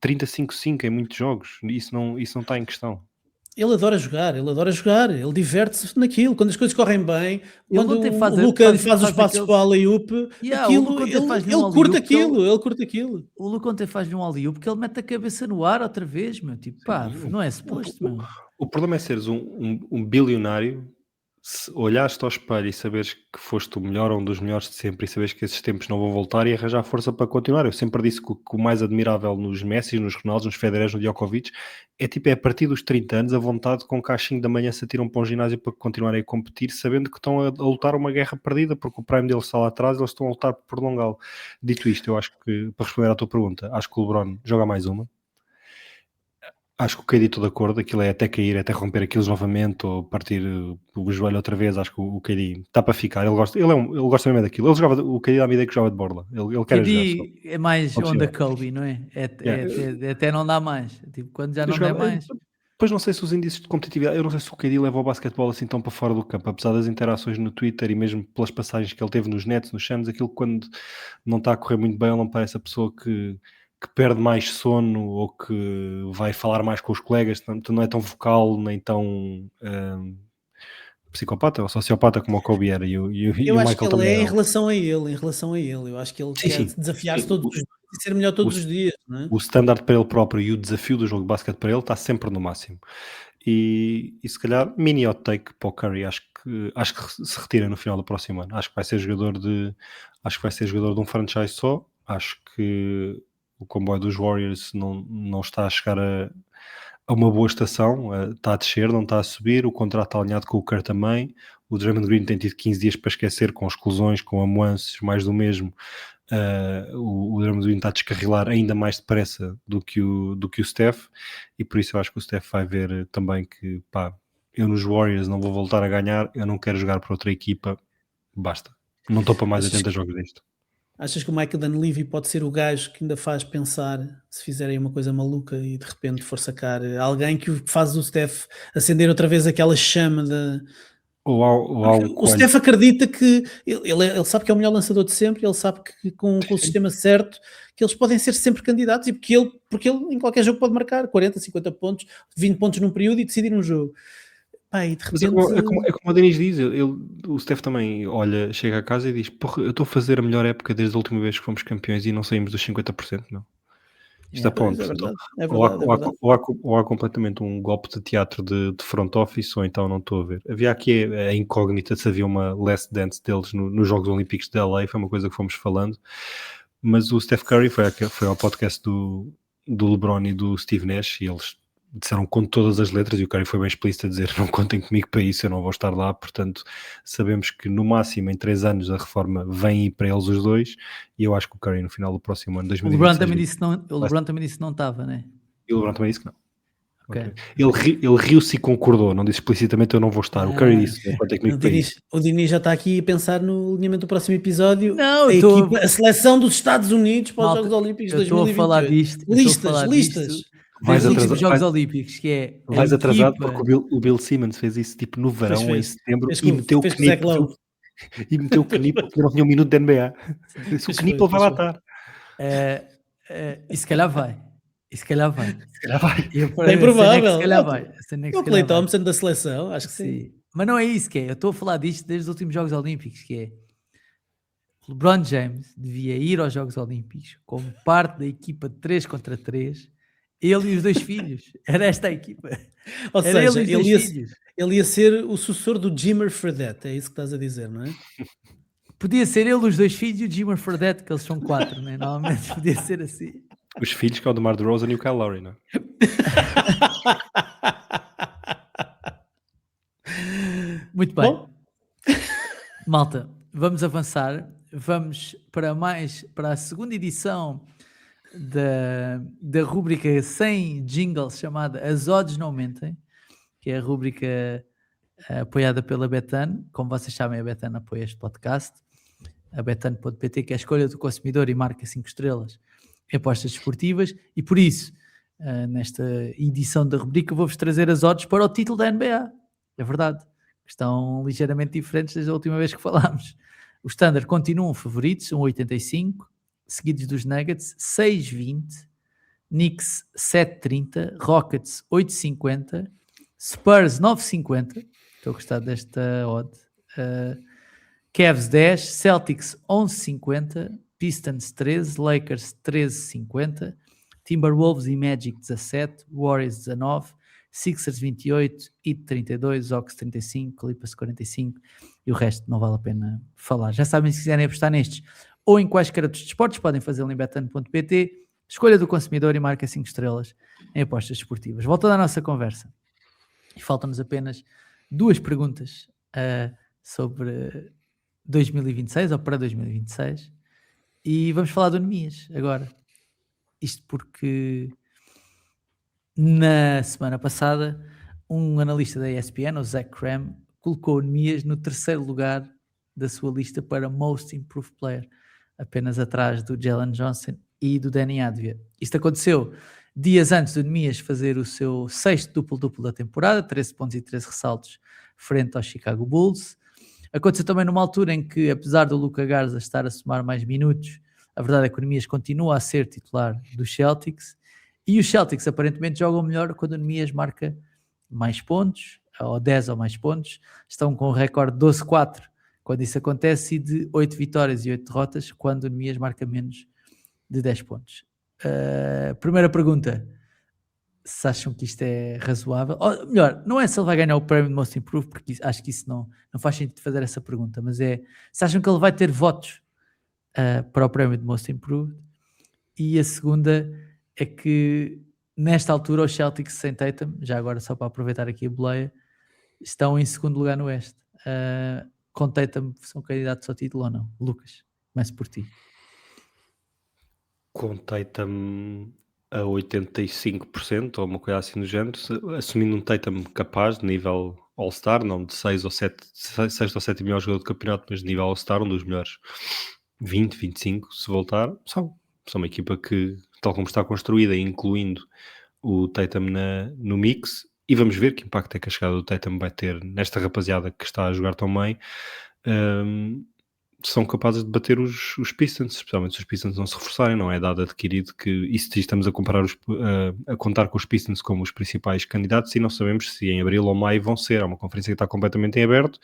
35-5 em muitos jogos. Isso não está em questão. Ele adora jogar, ele diverte-se naquilo, quando as coisas correm bem, Ele quando ontem o Luca faz os passos aqueles... para o alley-oop, O aquilo, Luca ontem faz-lhe um ele curte alley-oop, aquilo, ele curte aquilo. o Luca ontem faz-lhe um alley-oop porque ele mete a cabeça no ar outra vez, meu. Tipo, pá, Sim, não é suposto, meu. o problema é seres um bilionário, se olhares-te ao espelho e saberes que foste o melhor ou um dos melhores de sempre e saberes que esses tempos não vão voltar e arranjar força para continuar. Eu sempre disse que o mais admirável nos Messi, nos Ronaldos, nos Federers, no Djokovic é a partir dos 30 anos a vontade com que às 5 da manhã se atiram para um ginásio para continuarem a competir, sabendo que estão a lutar uma guerra perdida, porque o prime deles está lá atrás e eles estão a lutar por prolongá-lo. Dito isto, eu acho que, para responder à tua pergunta, acho que o LeBron joga mais uma. Acho que o KD estou de acordo, aquilo é até cair, até romper aquilo novamente ou partir o joelho outra vez. Acho que o KD está para ficar. Ele gosta mesmo daquilo. O KD dá-me ideia que jogava de borla. Ele quer ajudar só. KD é mais Não onda possível. Kobe, não é? Yeah. Até não dá mais. Tipo, quando já Eu não der jogava- mais. Depois não sei se os índices de competitividade, eu não sei se o KD leva o basquetebol assim tão para fora do campo, apesar das interações no Twitter e mesmo pelas passagens que ele teve nos Nets, nos Suns, aquilo quando não está a correr muito bem, ele não parece a pessoa que perde mais sono ou que vai falar mais com os colegas, portanto não é tão vocal nem tão psicopata ou sociopata como o Kobe era e o Eu acho que Michael ele também é era. em relação a ele, eu acho que ele Sim, quer sim. desafiar-se Sim. todos os dias e ser melhor O, todos os dias, não é? o standard para ele próprio e o desafio do jogo de basquete para ele está sempre no máximo. E se calhar mini hot take para o Curry, acho que se retira no final do próximo ano. Acho que vai ser jogador de um franchise só. Acho que o comboio dos Warriors não está a chegar a uma boa estação, está a descer, não está a subir, o contrato está alinhado com o Kerr também. O Draymond Green tem tido 15 dias para esquecer, com exclusões, com amuanços, mais do mesmo. O Draymond Green está a descarrilar ainda mais depressa do que o Steph, e por isso eu acho que o Steph vai ver também que, pá, eu nos Warriors não vou voltar a ganhar, eu não quero jogar para outra equipa, basta. Não estou para mais Achas, 80 jogos disto. achas que o Michael Dunleavy pode ser o gajo que ainda faz pensar se fizerem uma coisa maluca e de repente for sacar alguém que faz o Steph acender outra vez aquela chama da... Ou há um O coelho. Steph acredita que ele sabe que é o melhor lançador de sempre, ele sabe que com o sistema certo que eles podem ser sempre candidatos e porque ele em qualquer jogo pode marcar 40, 50 pontos, 20 pontos num período e decidir um jogo. Pá, e de Mas repente é como o Denis diz, o Steph também olha, chega a casa e diz: porra, eu estou a fazer a melhor época desde a última vez que fomos campeões e não saímos dos 50%, não. Isto é pois, ponto. é Então, verdade, é ou há, verdade, é ou há- verdade. ou há completamente um golpe de teatro de front office, ou então não estou a ver. Havia aqui a incógnita se havia uma last dance deles nos Jogos Olímpicos de LA, foi uma coisa que fomos falando, mas o Steph Curry foi ao podcast do LeBron e do Steve Nash e eles disseram com todas as letras, e o Curry foi bem explícito a dizer: não contem comigo para isso, eu não vou estar lá. Portanto, sabemos que no máximo em 3 anos a reforma vem aí para eles os dois, e eu acho que o Curry no final do próximo ano, O LeBron 2026, também disse não, o LeBron também disse que não estava, né? e o LeBron também disse que não. Ok. Okay. Ele riu-se e concordou, não disse explicitamente eu não vou estar. O Curry disse: não contem comigo para isso. O Diniz já está aqui a pensar no alinhamento do próximo episódio. Não, A seleção dos Estados Unidos para os Malta, Jogos Olímpicos eu de estou a falar 2028. disto. Eu estou a falar Listas. disto Vais desde os últimos atrasado, Jogos vais, Olímpicos, que é a vais atrasado equipa. porque o Bill Simmons fez isso tipo no verão, em setembro, Fez e meteu o com o Zach Knippel, Lowe. e meteu o Knippel porque não tinha um minuto de NBA. Se o Knippel vai lá estar. E se calhar vai. Se calhar vai. Bem provável. Se calhar vai. É o Klay Thompson da seleção, acho que sim. Mas não é isso que é. Eu estou a falar disto desde os últimos Jogos Olímpicos, que é LeBron James devia ir aos Jogos Olímpicos como parte da equipa de 3 contra 3, ele e os 2 filhos. Era esta a equipa. Ou Era seja, ele e os 2 filhos. ele ia ser o sucessor do Jimmer Fredette, é isso que estás a dizer, não é? Podia ser ele, os 2 filhos e o Jimmer Fredette, que eles são 4, né? Normalmente podia ser assim. Os filhos que é o DeMar DeRozan e o Kyle Lowry, não é? Muito bem. Bom, Malta, vamos avançar. Vamos para a segunda edição da rúbrica sem jingle chamada As Odds Não Mentem, que é a rúbrica apoiada pela Betano. Como vocês sabem, a Betano apoia este podcast. A Betano.pt, que é a escolha do consumidor e marca 5 estrelas em apostas desportivas, e por isso, nesta edição da rubrica, vou-vos trazer as odds para o título da NBA. É verdade, estão ligeiramente diferentes desde a última vez que falámos. Os Thunder continuam favoritos, 1,85, seguidos dos Nuggets, 6,20, Knicks, 7,30, Rockets, 8,50, Spurs, 9,50, estou a gostar desta odd, Cavs 10, Celtics 11,50, Pistons 13, Lakers 13,50, Timberwolves e Magic 17, Warriors 19, Sixers 28, Heat 32, Hawks 35, Clippers 45 e o resto não vale a pena falar. Já sabem, se quiserem apostar nestes ou em quaisquer outros desportos, podem fazê-lo em betano.pt, escolha do consumidor e marca 5 estrelas em apostas desportivas. Voltando à nossa conversa, e faltam-nos apenas 2 perguntas sobre 2026 ou para 2026 e vamos falar do Nemias agora. Isto porque na semana passada um analista da ESPN, o Zach Cram, colocou o Nemias no 3º lugar da sua lista para Most Improved Player, apenas atrás do Jalen Johnson e do Danny Advia. Isto aconteceu dias antes do Nemias fazer o seu 6º duplo-duplo da temporada, 13 pontos e 13 ressaltos frente aos Chicago Bulls. Aconteceu também numa altura em que, apesar do Luka Garza estar a somar mais minutos, a verdade é que o Nemias continua a ser titular dos Celtics, e os Celtics aparentemente jogam melhor quando o Nemias marca mais pontos, ou 10 ou mais pontos. Estão com o recorde 12-4 quando isso acontece, e de 8 vitórias e 8 derrotas quando o Nemias marca menos de 10 pontos. Primeira pergunta: se acham que isto é razoável? Ou, melhor, não é se ele vai ganhar o prémio de Most Improved, porque acho que isso não faz sentido fazer essa pergunta, mas é se acham que ele vai ter votos para o prémio de Most Improved. E a segunda é que nesta altura os Celtics sem Tatum, já agora só para aproveitar aqui a boleia, estão em segundo lugar no Oeste. Com Tatum são candidatos ao título ou não? Lucas, começo por ti. Com Tatum a 85% ou uma coisa assim do género, assumindo um Tatum capaz de nível All-Star, não de 6 ou 7 melhor jogador do campeonato, mas de nível All-Star, um dos melhores 20, 25, se voltar, são uma equipa que, tal como está construída, incluindo o Tatum no mix, e vamos ver que impacto é que a chegada do Tatum vai ter nesta rapaziada que está a jogar tão bem. São capazes de bater os Pistons, especialmente se os Pistons não se reforçarem. Não é dado adquirido que isso, estamos a comparar a contar com os Pistons como os principais candidatos, e não sabemos se em abril ou maio vão ser. Há uma conferência que está completamente em aberto,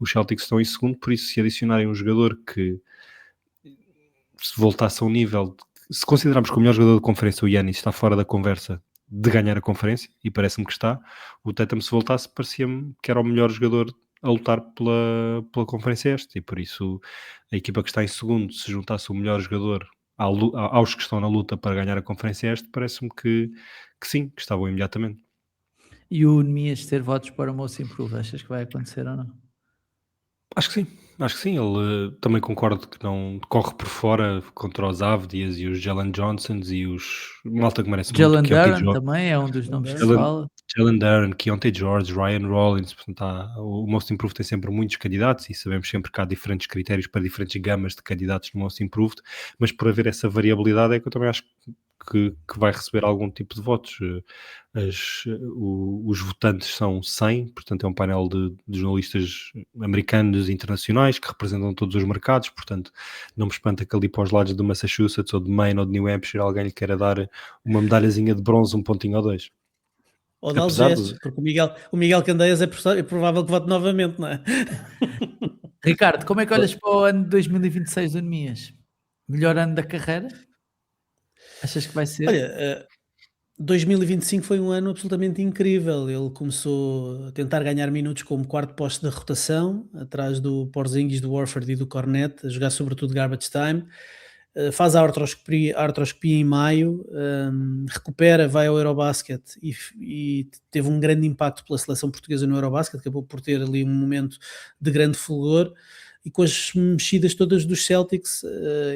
os Celtics estão em segundo, por isso se adicionarem um jogador que se voltasse a um nível, se considerarmos que o melhor jogador da conferência, o Giannis, está fora da conversa de ganhar a conferência, e parece-me que está, o Tatum se voltasse parecia-me que era o melhor jogador a lutar pela conferência este, e por isso a equipa que está em segundo, se juntasse o melhor jogador aos que estão na luta para ganhar a conferência este, parece-me que sim, que estavam imediatamente. E o Nemias ter votos para o Most Improved, achas que vai acontecer ou não? Acho que sim, ele também concordo que não corre por fora contra os Avdias e os Jalen Johnsons e os malta que merece Jalen muito. Duren também é um dos nomes que se fala. Jalen Duren, Keontae George, Ryan Rollins, portanto, o Most Improved tem sempre muitos candidatos, e sabemos sempre que há diferentes critérios para diferentes gamas de candidatos no Most Improved, mas por haver essa variabilidade é que eu também acho que vai receber algum tipo de votos. Os votantes são 100, portanto é um painel de jornalistas americanos e internacionais que representam todos os mercados, portanto não me espanta que ali para os lados de Massachusetts ou de Maine ou de New Hampshire alguém lhe queira dar uma medalhazinha de bronze, um pontinho ou dois. Ou de Apesar Algestes, porque o Miguel Candeias é provável que vote novamente, não é? Ricardo, como é que olhas para o ano de 2026 do Nemias? Melhor ano da carreira? Achas que vai ser? Olha, 2025 foi um ano absolutamente incrível. Ele começou a tentar ganhar minutos como quarto poste da rotação, atrás do Porzingis, do Warford e do Cornet, a jogar sobretudo garbage time. Faz a artroscopia em maio, recupera, vai ao Eurobasket e teve um grande impacto pela seleção portuguesa no Eurobasket, acabou por ter ali um momento de grande fulgor. E com as mexidas todas dos Celtics,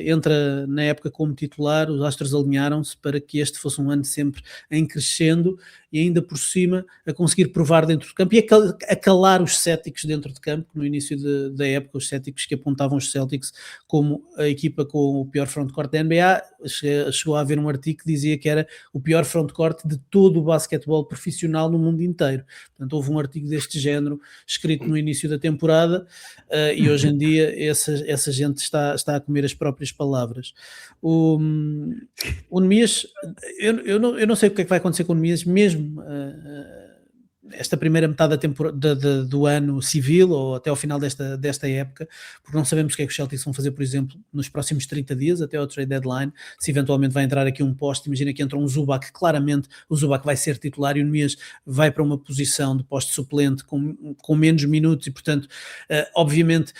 entra na época como titular, os astros alinharam-se para que este fosse um ano sempre em crescendo e ainda por cima a conseguir provar dentro de campo e a calar os céticos dentro de campo. No início da época, os céticos que apontavam os Celtics como a equipa com o pior frontcourt da NBA, chegou a haver um artigo que dizia que era o pior frontcourt de todo o basquetebol profissional no mundo inteiro. Portanto, houve um artigo deste género escrito no início da temporada, e hoje em dia essa gente está a comer as próprias palavras. O Nemias, eu não sei o que é que vai acontecer com o Nemias, mesmo esta primeira metade do ano civil ou até ao final desta época, porque não sabemos o que é que os Celtics vão fazer, por exemplo, nos próximos 30 dias, até ao trade deadline, se eventualmente vai entrar aqui um poste. Imagina que entra um Zubac, claramente o Zubac vai ser titular e o Nemias vai para uma posição de poste suplente com menos minutos e, portanto, obviamente,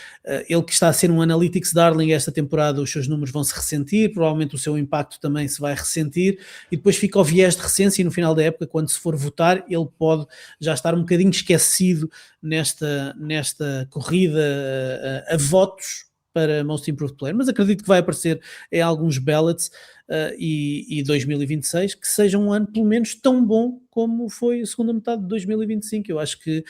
ele que está a ser um analytics darling esta temporada, os seus números vão se ressentir, provavelmente o seu impacto também se vai ressentir, e depois fica o viés de recência e no final da época, quando se for votar, ele pode já estar um bocadinho esquecido nesta corrida a votos para Most Improved Player, mas acredito que vai aparecer em alguns ballots, e 2026 que seja um ano pelo menos tão bom como foi a segunda metade de 2025. Eu acho que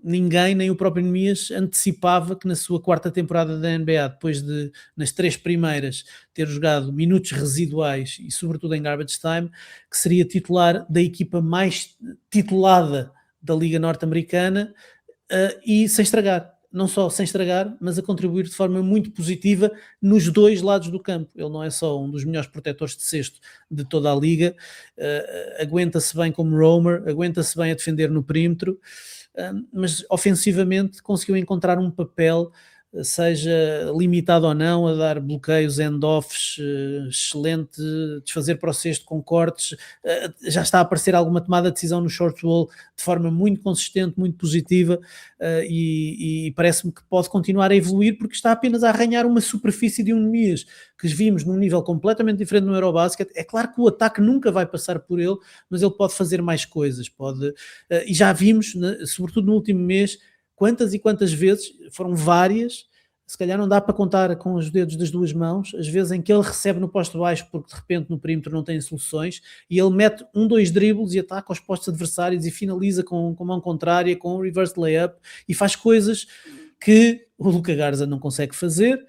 ninguém, nem o próprio Nemias, antecipava que na sua quarta temporada da NBA, depois de, nas 3 primeiras, ter jogado minutos residuais e sobretudo em garbage time, que seria titular da equipa mais titulada da Liga Norte-Americana, e sem estragar. Não só sem estragar, mas a contribuir de forma muito positiva nos 2 lados do campo. Ele não é só um dos melhores protetores de cesto de toda a liga, aguenta-se bem como roamer, aguenta-se bem a defender no perímetro, mas ofensivamente conseguiu encontrar um papel, seja limitado ou não, a dar bloqueios, end-offs, excelente, desfazer para o cesto com cortes, já está a aparecer alguma tomada de decisão no short roll de forma muito consistente, muito positiva, e parece-me que pode continuar a evoluir porque está apenas a arranhar uma superfície de um Nemias que vimos num nível completamente diferente no Eurobasket. É claro que o ataque nunca vai passar por ele, mas ele pode fazer mais coisas, e já vimos, sobretudo no último mês, quantas e quantas vezes, foram várias, se calhar não dá para contar com os dedos das 2 mãos, as vezes em que ele recebe no posto baixo porque de repente no perímetro não tem soluções e ele mete 2 dribles e ataca os postos adversários e finaliza com mão contrária, com um reverse layup e faz coisas que o Luka Garza não consegue fazer,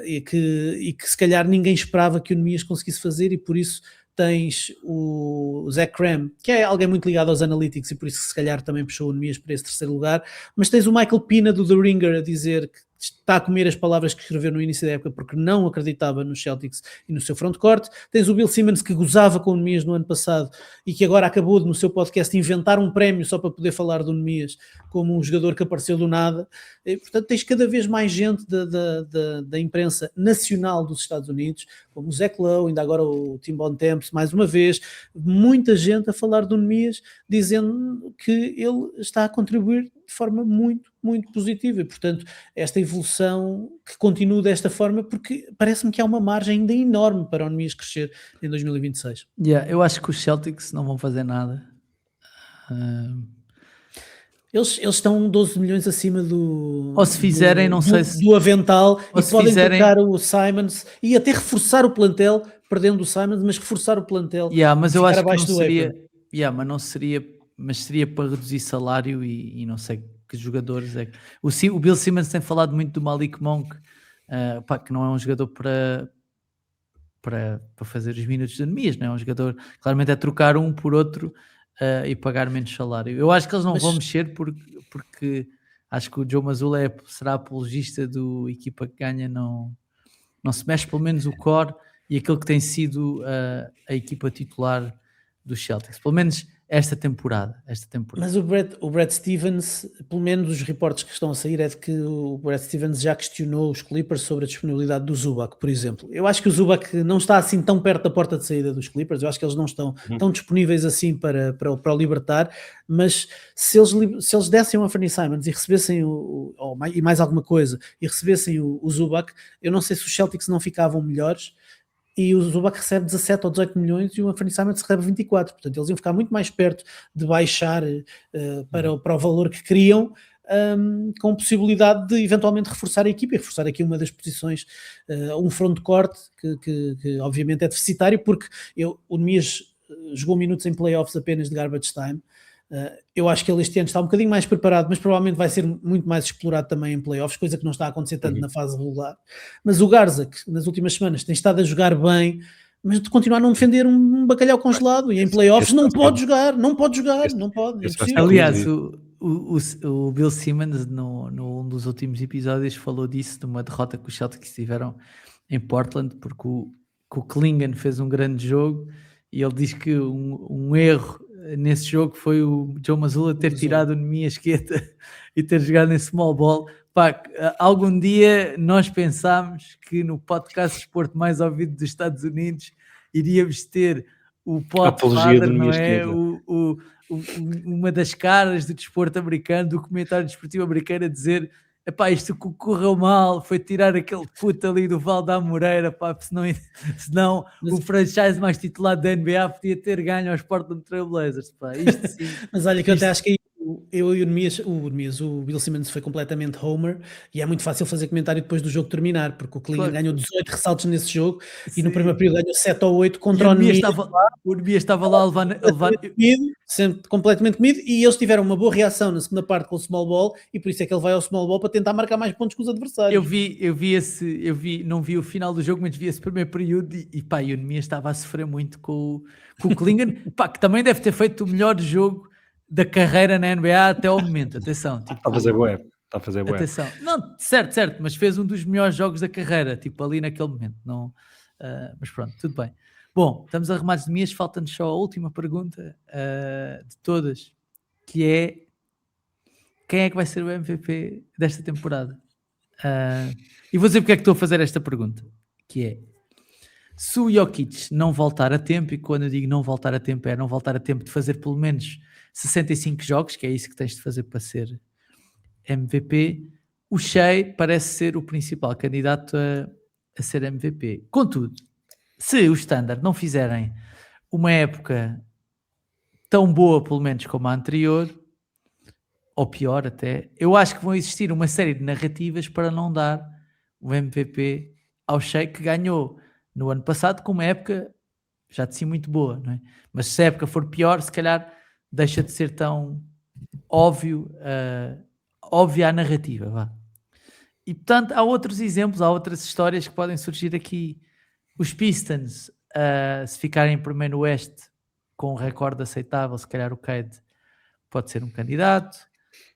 e que se calhar ninguém esperava que o Nemias conseguisse fazer, e por isso tens o Zach Cram, que é alguém muito ligado aos analytics e por isso que se calhar também puxou o Nemias para esse 3º lugar, mas tens o Michael Pina do The Ringer a dizer que está a comer as palavras que escreveu no início da época porque não acreditava nos Celtics e no seu frontcourt. Tens o Bill Simmons que gozava com o Nemias no ano passado e que agora acabou de, no seu podcast, inventar um prémio só para poder falar do Nemias como um jogador que apareceu do nada. E, portanto, tens cada vez mais gente da imprensa nacional dos Estados Unidos, como o Zach Lowe, ainda agora o Tim Bontemps, mais uma vez, muita gente a falar do Nemias, dizendo que ele está a contribuir de forma muito, muito positiva, e portanto esta evolução que continua desta forma, porque parece-me que há uma margem ainda enorme para o Nemias crescer em 2026. Eu acho que os Celtics não vão fazer nada. Eles estão 12 milhões acima ou se fizerem, não sei se do avental, ou e se podem fizerem, trocar o Simons e até reforçar o plantel, perdendo o Simons, mas reforçar o plantel, mas eu acho que não do seria, mas não seria, mas seria para reduzir salário e não sei que jogadores é. O Bill Simmons tem falado muito do Malik Monk, que não é um jogador para fazer os minutos de Nemias, não é um jogador, claramente é trocar um por outro, e pagar menos salário. Eu acho que eles não vão mexer porque acho que o Joe Mazzulla será apologista do equipa que ganha, não se mexe pelo menos o core e aquilo que tem sido a equipa titular dos Celtics. Pelo menos esta temporada. Mas o Brad Stevens, pelo menos os reportes que estão a sair, é de que o Brad Stevens já questionou os Clippers sobre a disponibilidade do Zubac, por exemplo. Eu acho que o Zubac não está assim tão perto da porta de saída dos Clippers, eu acho que eles não estão tão disponíveis assim para o libertar, mas se eles dessem o Anthony Simons e recebessem e mais alguma coisa, e recebessem o Zubac, eu não sei se os Celtics não ficavam melhores. E o Zubac recebe 17 ou 18 milhões e o Anthony Simons recebe 24, portanto eles iam ficar muito mais perto de baixar para o valor que queriam, com possibilidade de eventualmente reforçar a equipa e reforçar aqui uma das posições, um frontcourt que obviamente é deficitário, porque o Nemias jogou minutos em playoffs apenas de garbage time. Eu acho que ele este ano está um bocadinho mais preparado, mas provavelmente vai ser muito mais explorado também em playoffs, coisa que não está a acontecer tanto na fase regular. Mas o Garza, que nas últimas semanas tem estado a jogar bem, mas de continuar a não defender um bacalhau congelado, e em playoffs não pode jogar, não pode, é impossível. Aliás, o Bill Simmons num dos últimos episódios falou disso, de uma derrota que os Celtics tiveram em Portland, porque o Klingon fez um grande jogo e ele diz que um erro nesse jogo foi o Joe Mazzulla ter tirado o Nemias Queta e ter jogado em small ball. Pá, algum dia nós pensámos que no podcast de desporto mais ouvido dos Estados Unidos iríamos ter o Podfather, não é? Uma das caras do desporto americano, do comentário desportivo americano, a dizer: epá, isto que correu mal foi tirar aquele puto ali do Val da Moreira, pá, senão o franchise mais titulado da NBA podia ter ganho aos Portland Trail Blazers, pá, isto sim. Mas olha que eu até acho que eu e o Bill Simmons foi completamente homer, e é muito fácil fazer comentário depois do jogo terminar, porque o Klingon ganhou 18 ressaltos nesse jogo, e no primeiro período ganhou 7 ou 8 contra o Nemias. O Nemias estava lá a levar sempre completamente comido, e eles tiveram uma boa reação na segunda parte com o small ball, e por isso é que ele vai ao small ball para tentar marcar mais pontos que os adversários. Não vi o final do jogo, mas vi esse primeiro período e pá, o Nemias estava a sofrer muito com o Klingon, pá, que também deve ter feito o melhor jogo da carreira na NBA até ao momento, atenção. Tipo, está a fazer bué. Atenção. Não, certo, mas fez um dos melhores jogos da carreira, tipo ali naquele momento. Não, mas pronto, tudo bem. Bom, estamos arrumados de Nemias, falta-nos só a última pergunta de todas, que é: quem é que vai ser o MVP desta temporada? E vou dizer porque é que estou a fazer esta pergunta, que é: se o Jokic não voltar a tempo, e quando eu digo não voltar a tempo, é não voltar a tempo de fazer pelo menos 65 jogos, que é isso que tens de fazer para ser MVP, o Shai parece ser o principal candidato a ser MVP. Contudo, se os Standard não fizerem uma época tão boa, pelo menos, como a anterior, ou pior até, eu acho que vão existir uma série de narrativas para não dar o MVP ao Shai, que ganhou no ano passado com uma época já de si muito boa, não é? Mas se a época for pior, se calhar deixa de ser tão óbvia a narrativa, vá. E portanto há outros exemplos, há outras histórias que podem surgir aqui. Os Pistons, se ficarem em primeiro no Oeste com um recorde aceitável, se calhar o Cade pode ser um candidato.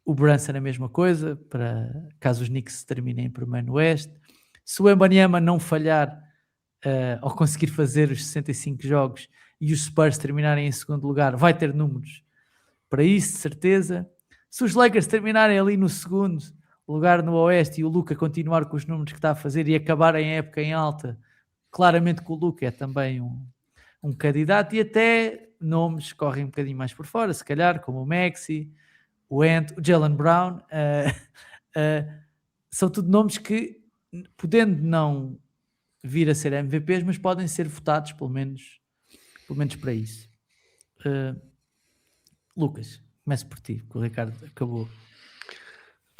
O Brunson a mesma coisa, para caso os Knicks terminem em primeiro no Oeste. Se o Wembanyama não falhar ao conseguir fazer os 65 jogos e os Spurs terminarem em segundo lugar, vai ter números para isso, de certeza. Se os Lakers terminarem ali no segundo lugar no Oeste e o Luka continuar com os números que está a fazer e acabarem a época em alta, claramente que o Luka é também um candidato, e até nomes correm um bocadinho mais por fora, se calhar, como o Maxey, o Jaylen Brown, são tudo nomes que, podendo não vir a ser MVPs, mas podem ser votados pelo menos para isso. Lucas, começo por ti, porque o Ricardo acabou.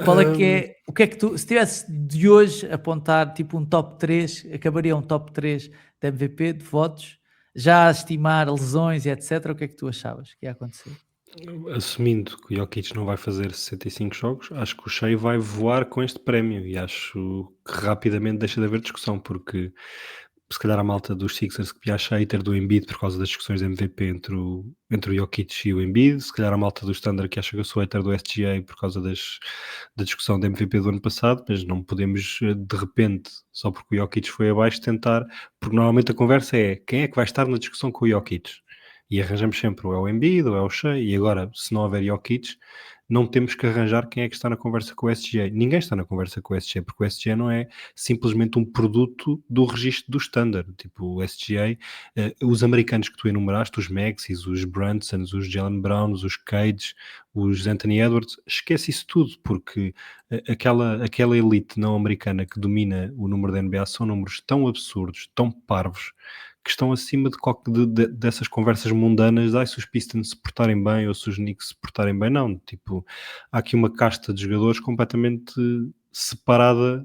Qual é que é, o que é que tu, se tivesse de hoje apontar tipo um top 3, acabaria um top 3 de MVP, de votos, já a estimar lesões e etc, o que é que tu achavas que ia acontecer? Assumindo que o Jokic não vai fazer 65 jogos, acho que o Shai vai voar com este prémio, e acho que rapidamente deixa de haver discussão, porque se calhar a malta dos Sixers que via a hater do Embiid por causa das discussões de MVP entre o Jokic e o Embiid, se calhar a malta do Standard que acha que eu sou hater do SGA por causa da discussão de MVP do ano passado, mas não podemos de repente, só porque o Jokic foi abaixo, tentar, porque normalmente a conversa é quem é que vai estar na discussão com o Jokic, E arranjamos sempre ou é o Embiid ou é o Shea, e agora, se não houver Jokic, não temos que arranjar quem é que está na conversa com o SGA. Ninguém está na conversa com o SGA, porque o SGA não é simplesmente um produto do registro do standard. Tipo, o SGA, os americanos que tu enumeraste, os Maxis, os Brunsons, os Jalen Browns, os Cage, os Anthony Edwards, esquece isso tudo, porque aquela elite não americana que domina o número da NBA são números tão absurdos, tão parvos, que estão acima dessas conversas mundanas. Se os Pistons se portarem bem ou se os Knicks se portarem bem. Não, tipo, há aqui uma casta de jogadores completamente separada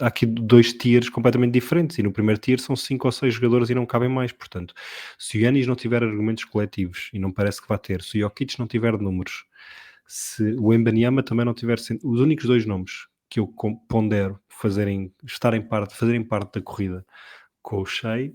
há aqui 2 tiers completamente diferentes, e no primeiro tier são 5 ou 6 jogadores e não cabem mais. Portanto, se o Giannis não tiver argumentos coletivos, e não parece que vai ter, se o Jokic não tiver números, se o Wembanyama também não tiver... Os únicos 2 nomes que eu pondero fazerem parte da corrida com o Shea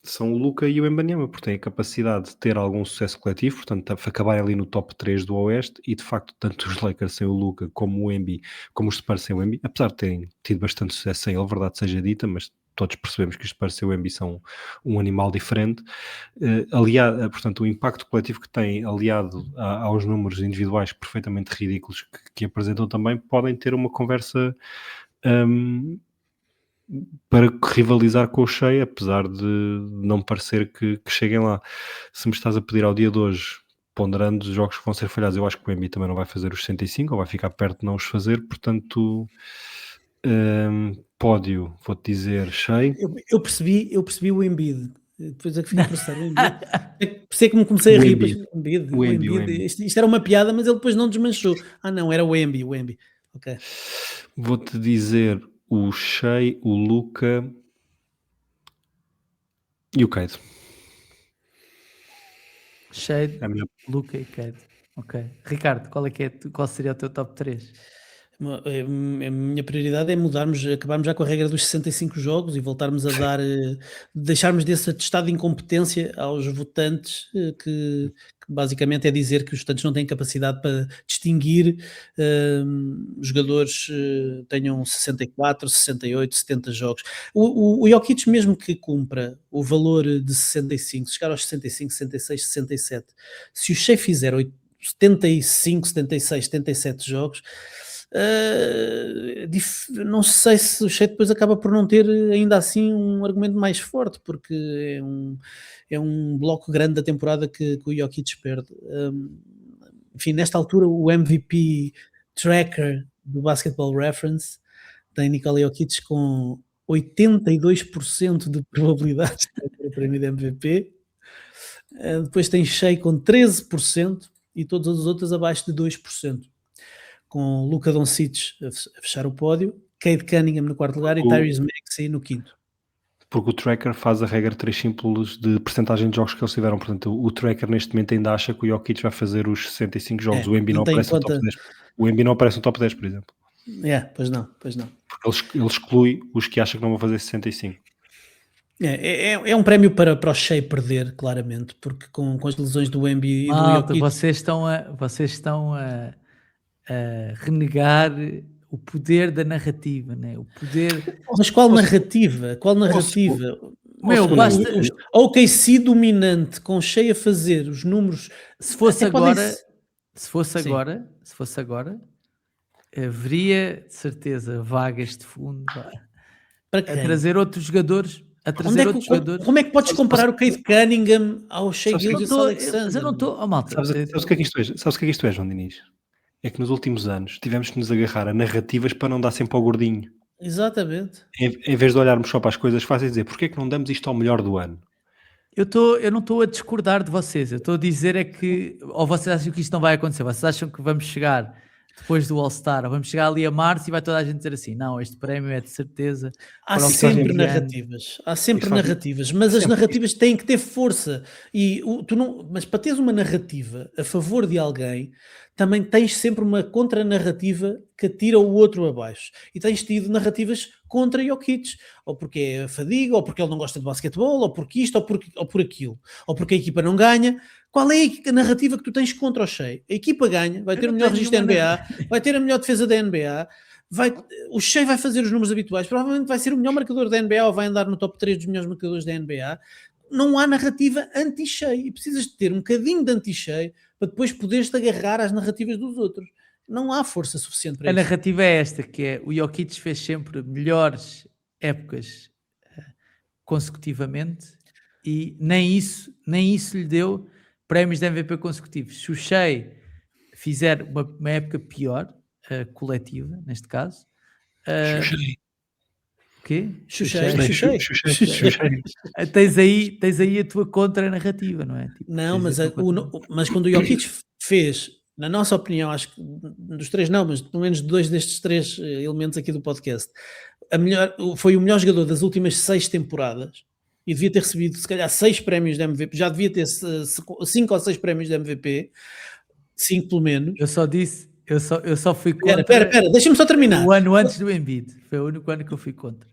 são o Luka e o Wembanyama, porque têm a capacidade de ter algum sucesso coletivo, portanto, acabarem ali no top 3 do Oeste, e de facto, tanto os Lakers sem o Luka, como o Embiid, como os Spurs sem o Embiid, apesar de terem tido bastante sucesso sem ele, verdade seja dita, mas todos percebemos que os Spurs sem o Embiid são um animal diferente. Portanto, o impacto coletivo que têm, aliado aos números individuais perfeitamente ridículos que apresentam também, podem ter uma conversa para rivalizar com o Shea, apesar de não parecer que cheguem lá. Se me estás a pedir ao dia de hoje, ponderando os jogos que vão ser falhados, eu acho que o Embiid também não vai fazer os 65, ou vai ficar perto de não os fazer, portanto, pódio, vou-te dizer Shea. Eu percebi o Embiid. Depois é que fiquei a processar o Embiid. Pensei que me comecei a rir. O Embiid. Isto era uma piada, mas ele depois não desmanchou. Não, era o Embiid. Ok. Vou-te dizer o Shea, o Luka e o Cade. Shea, Luka e Cade. Ok. Ricardo, qual seria o teu top 3? A minha prioridade é acabarmos já com a regra dos 65 jogos e voltarmos a deixarmos desse atestado de incompetência aos votantes, que basicamente é dizer que os votantes não têm capacidade para distinguir jogadores tenham 64, 68, 70 jogos. O Jokic, mesmo que cumpra o valor de 65, chegar aos 65, 66, 67, se o Shea fizer 75, 76, 77 jogos, não sei se o Shea depois acaba por não ter ainda assim um argumento mais forte, porque é um bloco grande da temporada que o Jokic perde. Enfim, nesta altura o MVP tracker do Basketball Reference tem Nikola Jokic com 82% de probabilidade de ter o prémio de MVP. Depois tem Shea com 13% e todas as outras abaixo de 2%. Com Luka Doncic a fechar o pódio, Cade Cunningham no quarto lugar e Tyrese Maxey no quinto. Porque o tracker faz a regra 3 simples de percentagem de jogos que eles tiveram. Portanto, o tracker neste momento ainda acha que o Jokic vai fazer os 65 jogos. O Embiid não aparece no top 10. O Embiid não aparece no top 10, por exemplo. Pois não. Porque ele exclui os que acham que não vão fazer 65. É um prémio para o Shea perder, claramente, porque com as lesões do Embiid e do Jokic... Vocês estão a renegar o poder da narrativa, né? O poder... Mas qual narrativa? Basta... O OKC dominante, com Shea a fazer os números... Se fosse agora, haveria de certeza vagas de fundo para a trazer outros jogadores. Como é que podes comparar o Cade Cunningham ao Shea Gilgeous-Alexander? Mas eu não estou... malta. Sabes o que é que isto é, João Diniz? É que nos últimos anos tivemos que nos agarrar a narrativas para não dar sempre ao gordinho. Exatamente. Em vez de olharmos só para as coisas fáceis e dizer, porquê é que não damos isto ao melhor do ano? Eu não estou a discordar de vocês. Eu estou a dizer é que... Ou vocês acham que isto não vai acontecer? Vocês acham que vamos chegar depois do All-Star, ou vamos chegar ali a março e vai toda a gente dizer assim, não, este prémio é de certeza... Há sempre narrativas, mas as narrativas têm que ter força. Mas para teres uma narrativa a favor de alguém, também tens sempre uma contra-narrativa que atira o outro abaixo. E tens tido narrativas contra Jokic, ou porque é fadiga, ou porque ele não gosta de basquetebol, ou porque isto, ou por aquilo, ou porque a equipa não ganha. Qual é a narrativa que tu tens contra o Shea? A equipa ganha, vai ter o melhor registro da NBA, vai ter a melhor defesa da NBA, o Shea vai fazer os números habituais, provavelmente vai ser o melhor marcador da NBA, ou vai andar no top 3 dos melhores marcadores da NBA. não há narrativa anti-Shea e precisas de ter um bocadinho de anti-Shea para depois poderes-te agarrar às narrativas dos outros. Não há força suficiente para A isso. narrativa é esta, que é o Jokic fez sempre melhores épocas consecutivamente e nem isso lhe deu prémios de MVP consecutivos. Se o Shea fizer uma época pior, coletiva, neste caso, o quê? Xuxei. Tens aí a tua contra-narrativa, não é? Tipo, Não, tens mas, a tua mas quando o Jokic fez, na nossa opinião, acho que dos três não, mas pelo menos dois destes três elementos aqui do podcast, foi o melhor jogador das últimas 6 temporadas e devia ter recebido se calhar 6 prémios de MVP, já devia ter 5 ou 6 prémios de MVP, 5 pelo menos. Eu só fui contra. Espera, deixa-me só terminar. O ano antes do Embiid, foi o único ano que eu fui contra.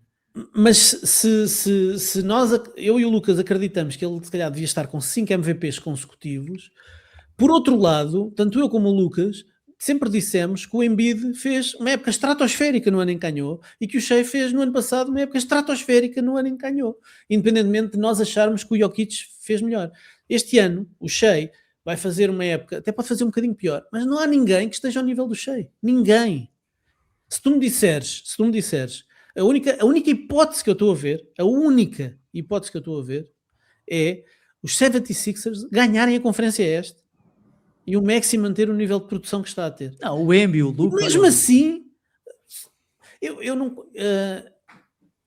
Mas se nós, eu e o Lucas, acreditamos que ele se calhar devia estar com 5 MVPs consecutivos, por outro lado, tanto eu como o Lucas sempre dissemos que o Embiid fez uma época estratosférica no ano em que ganhou e que o Shea fez no ano passado uma época estratosférica no ano em que ganhou, independentemente de nós acharmos que o Jokic fez melhor. Este ano, o Shea vai fazer uma época, até pode fazer um bocadinho pior, mas não há ninguém que esteja ao nível do Shea. Ninguém. Se tu me disseres, a única hipótese que eu estou a ver, é os 76ers ganharem a Conferência Este e o Maxi manter o nível de produção que está a ter. Não, o Embi, o Luka... Mesmo assim, eu não...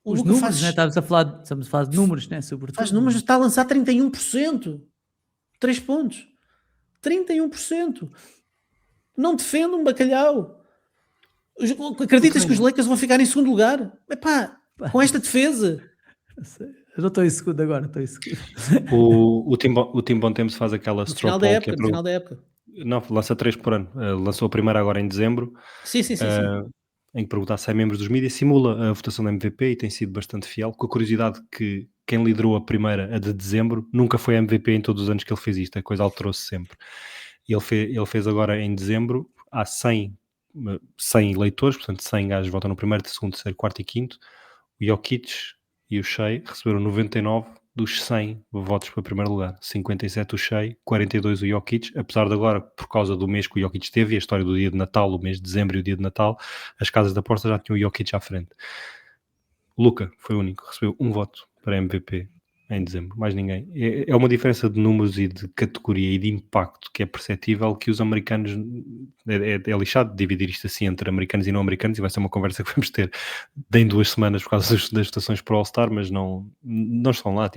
os números, né? Estamos a falar de números, né? Sobretudo. Faz números, está a lançar 31%. 3 pontos. 31%. Não defende um bacalhau. Acreditas que os Lakers vão ficar em segundo lugar? Epá, com esta defesa. Eu não estou em segundo agora, estou em segundo. O Tim Bontemps faz aquela straw poll no final da época. Não, lança 3 por ano. Lançou a primeira agora em dezembro. Sim. Em que perguntar se é membros dos mídias, simula a votação da MVP e tem sido bastante fiel, com a curiosidade que quem liderou a primeira, a de dezembro, nunca foi MVP em todos os anos que ele fez isto, a coisa alterou-se sempre. E ele fez agora em dezembro, há 100 eleitores, portanto 100 gajos votam no primeiro, segundo, terceiro, quarto e quinto. O Jokic e o Shea receberam 99 dos 100 votos para primeiro lugar, 57 o Shea, 42 o Jokic, apesar de agora, por causa do mês que o Jokic teve e a história do dia de Natal, o mês de dezembro e o dia de Natal, as casas da aposta já tinham o Jokic à frente. O Luka foi o único que recebeu um voto para MVP em dezembro, mais ninguém. É uma diferença de números e de categoria e de impacto que é perceptível, que os americanos... É lixado de dividir isto assim entre americanos e não americanos, e vai ser uma conversa que vamos ter em 2 semanas por causa das votações para o All-Star, mas não estão lá, o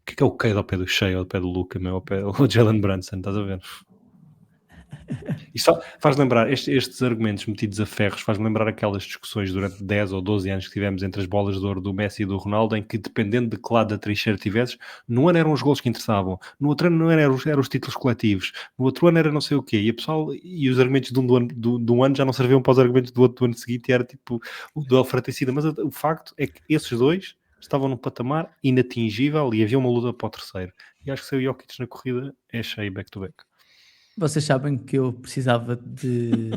que é o Cade ao pé do Shea, ao pé do Luka, ao pé do Jalen Brunson, estás a ver? E só faz lembrar, estes argumentos metidos a ferros, faz-me lembrar aquelas discussões durante 10 ou 12 anos que tivemos entre as bolas de ouro do Messi e do Ronaldo, em que dependendo de que lado da trincheira tivesses, no ano eram os golos que interessavam, no outro ano não eram os títulos coletivos, no outro ano era não sei o quê, e os argumentos de um ano já não serviam para os argumentos do outro ano seguinte, e era tipo o duelo fratricida, mas o facto é que esses dois estavam num patamar inatingível e havia uma luta para o terceiro, e acho que se o Jokic na corrida é cheio back-to-back. Vocês sabem que eu precisava de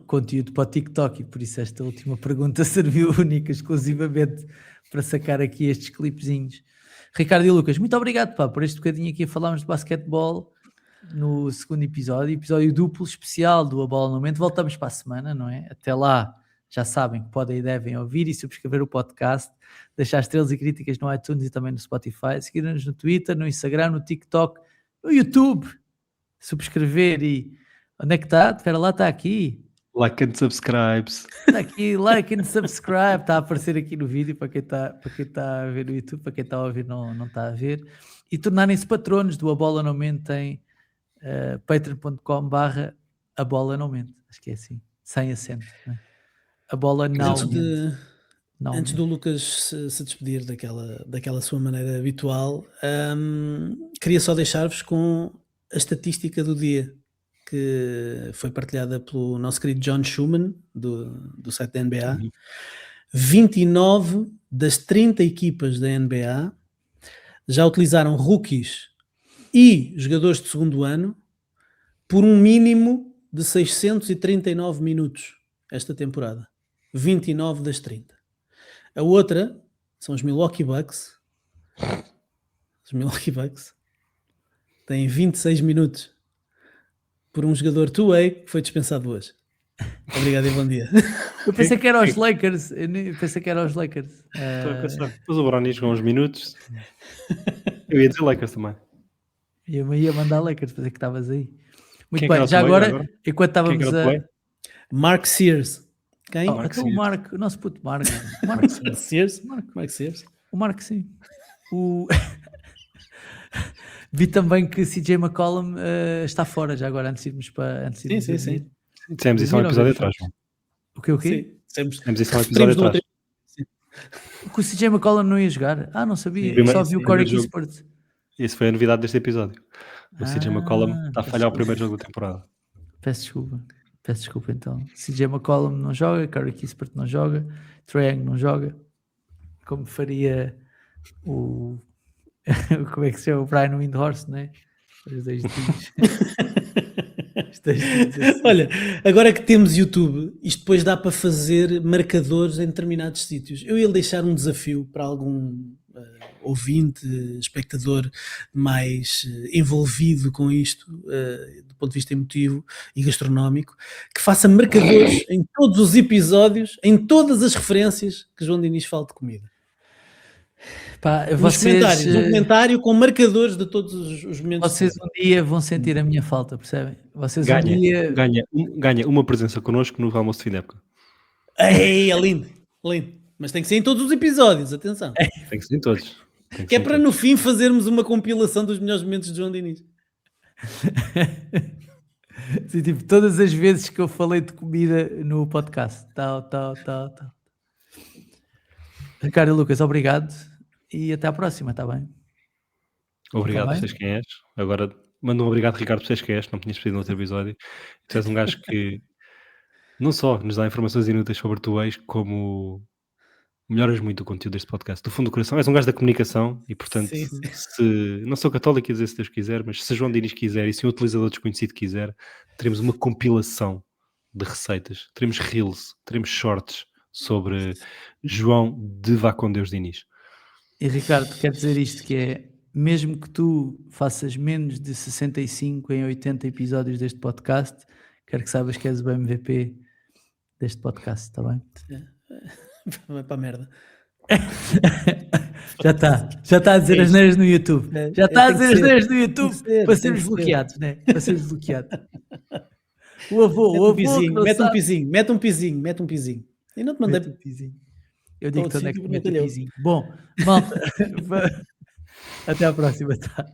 conteúdo para o TikTok e por isso esta última pergunta serviu única, exclusivamente para sacar aqui estes clipezinhos. Ricardo e Lucas, muito obrigado por este bocadinho aqui a falarmos de basquetebol no segundo episódio duplo especial do A Bola no Momento. Voltamos para a semana, não é? Até lá, já sabem que podem e devem ouvir e subscrever o podcast, deixar estrelas e críticas no iTunes e também no Spotify, seguir-nos no Twitter, no Instagram, no TikTok, no YouTube. Subscrever e... Onde é que está? Espera lá, está aqui. Like and subscribes. Está aqui, like and subscribe. Está a aparecer aqui no vídeo para quem está a ver no YouTube, para quem está a ouvir não está a ver. E tornarem-se patronos do A Bola Não Mente em patreon.com/A Bola Não Mente. Acho que é assim, sem acento. Né? A Bola Não Mente. Antes do Lucas se despedir daquela sua maneira habitual, queria só deixar-vos com a estatística do dia que foi partilhada pelo nosso querido John Schumann do site da NBA. 29 das 30 equipas da NBA já utilizaram rookies e jogadores de segundo ano por um mínimo de 639 minutos esta temporada. 29 das 30. A outra são os Milwaukee Bucks, Os Milwaukee Bucks têm 26 minutos por um jogador two-way que foi dispensado hoje. Obrigado e bom dia. Eu pensei que era os Lakers. Pensei que era os Lakers. Estou a pensar. Depois o Brownie jogou uns minutos. Eu ia dizer Lakers também. Eu ia mandar Lakers, pensei que estavas aí. Muito Quem é que bem, era o já two-way agora, enquanto Quem é que estávamos era o a. two-way? Mark Sears. Quem? Oh, Mark então o Sears. Marco, o nosso puto Marco. O Marco, Sears? Marco. Mark Sears. O Marco, sim. Vi também que CJ McCollum está fora já agora, antes de irmos para. Antes de irmos Sim, a sim, dormir. sim. Dissemos isso há um episódio atrás, João. O quê? Sim, sempre. Dissemos isso há um episódio Referimos no atrás. Que o CJ McCollum não ia jogar? Não sabia. Sim, Só vi o sim, Corey primeiro jogo. Kispert. Isso foi a novidade deste episódio. O CJ McCollum está a peço falhar o desculpa. primeiro jogo da temporada. Peço desculpa então. CJ McCollum não joga, Corey Kispert não joga, Trae Young não joga. Como faria o como é que se chama? O Brian Windhorst, né? Os dois times. Os dois times assim. Olha, agora que temos YouTube, isto depois dá para fazer marcadores em determinados sítios. Eu ia deixar um desafio para algum ouvinte, espectador mais envolvido com isto, do ponto de vista emotivo e gastronómico, que faça marcadores em todos os episódios, em todas as referências que João Diniz fala de comida. Pá, Nos vocês, comentários, um comentário com marcadores de todos os momentos. vocês um dia vão sentir a minha falta, percebem? Vocês um dia. Ganha uma presença connosco no almoço de fim de época. Ei, é lindo, lindo. Mas tem que ser em todos os episódios, atenção. Tem que ser em todos. Que é para no fim fazermos uma compilação dos melhores momentos de João Diniz. Sim, tipo, todas as vezes que eu falei de comida no podcast. Tal. Ricardo e Lucas, obrigado. E até à próxima, está bem? Obrigado Tá por bem? seres quem és. Agora, manda um obrigado, Ricardo, por seres quem és. Não tinhas pedido no outro episódio. Tu és um gajo que não só nos dá informações inúteis sobre tu és, como melhoras muito o conteúdo deste podcast. Do fundo do coração, és um gajo da comunicação e, portanto, Sim, sim. se não sou católico, ia dizer se Deus quiser, mas se João Diniz quiser e se um utilizador desconhecido quiser, teremos uma compilação de receitas, teremos reels, teremos shorts sobre João de Vá com Deus Diniz. E Ricardo, quer dizer isto, que é, mesmo que tu faças menos de 65 em 80 episódios deste podcast, quero que saibas que és o MVP deste podcast, está bem? Vai para a merda. Já está a dizer É as isto. neiras no YouTube. Já está a tem que dizer as ser. neiras no Tem YouTube que ser, para tem sermos que ser. bloqueados, né? Para sermos bloqueados. O avô que Mete um pizinho. E não te mandei. Mete um pizinho. Eu digo Outro onde é que sítio mete o não calhou. pizinho. Bom, malta, até à próxima. Tá?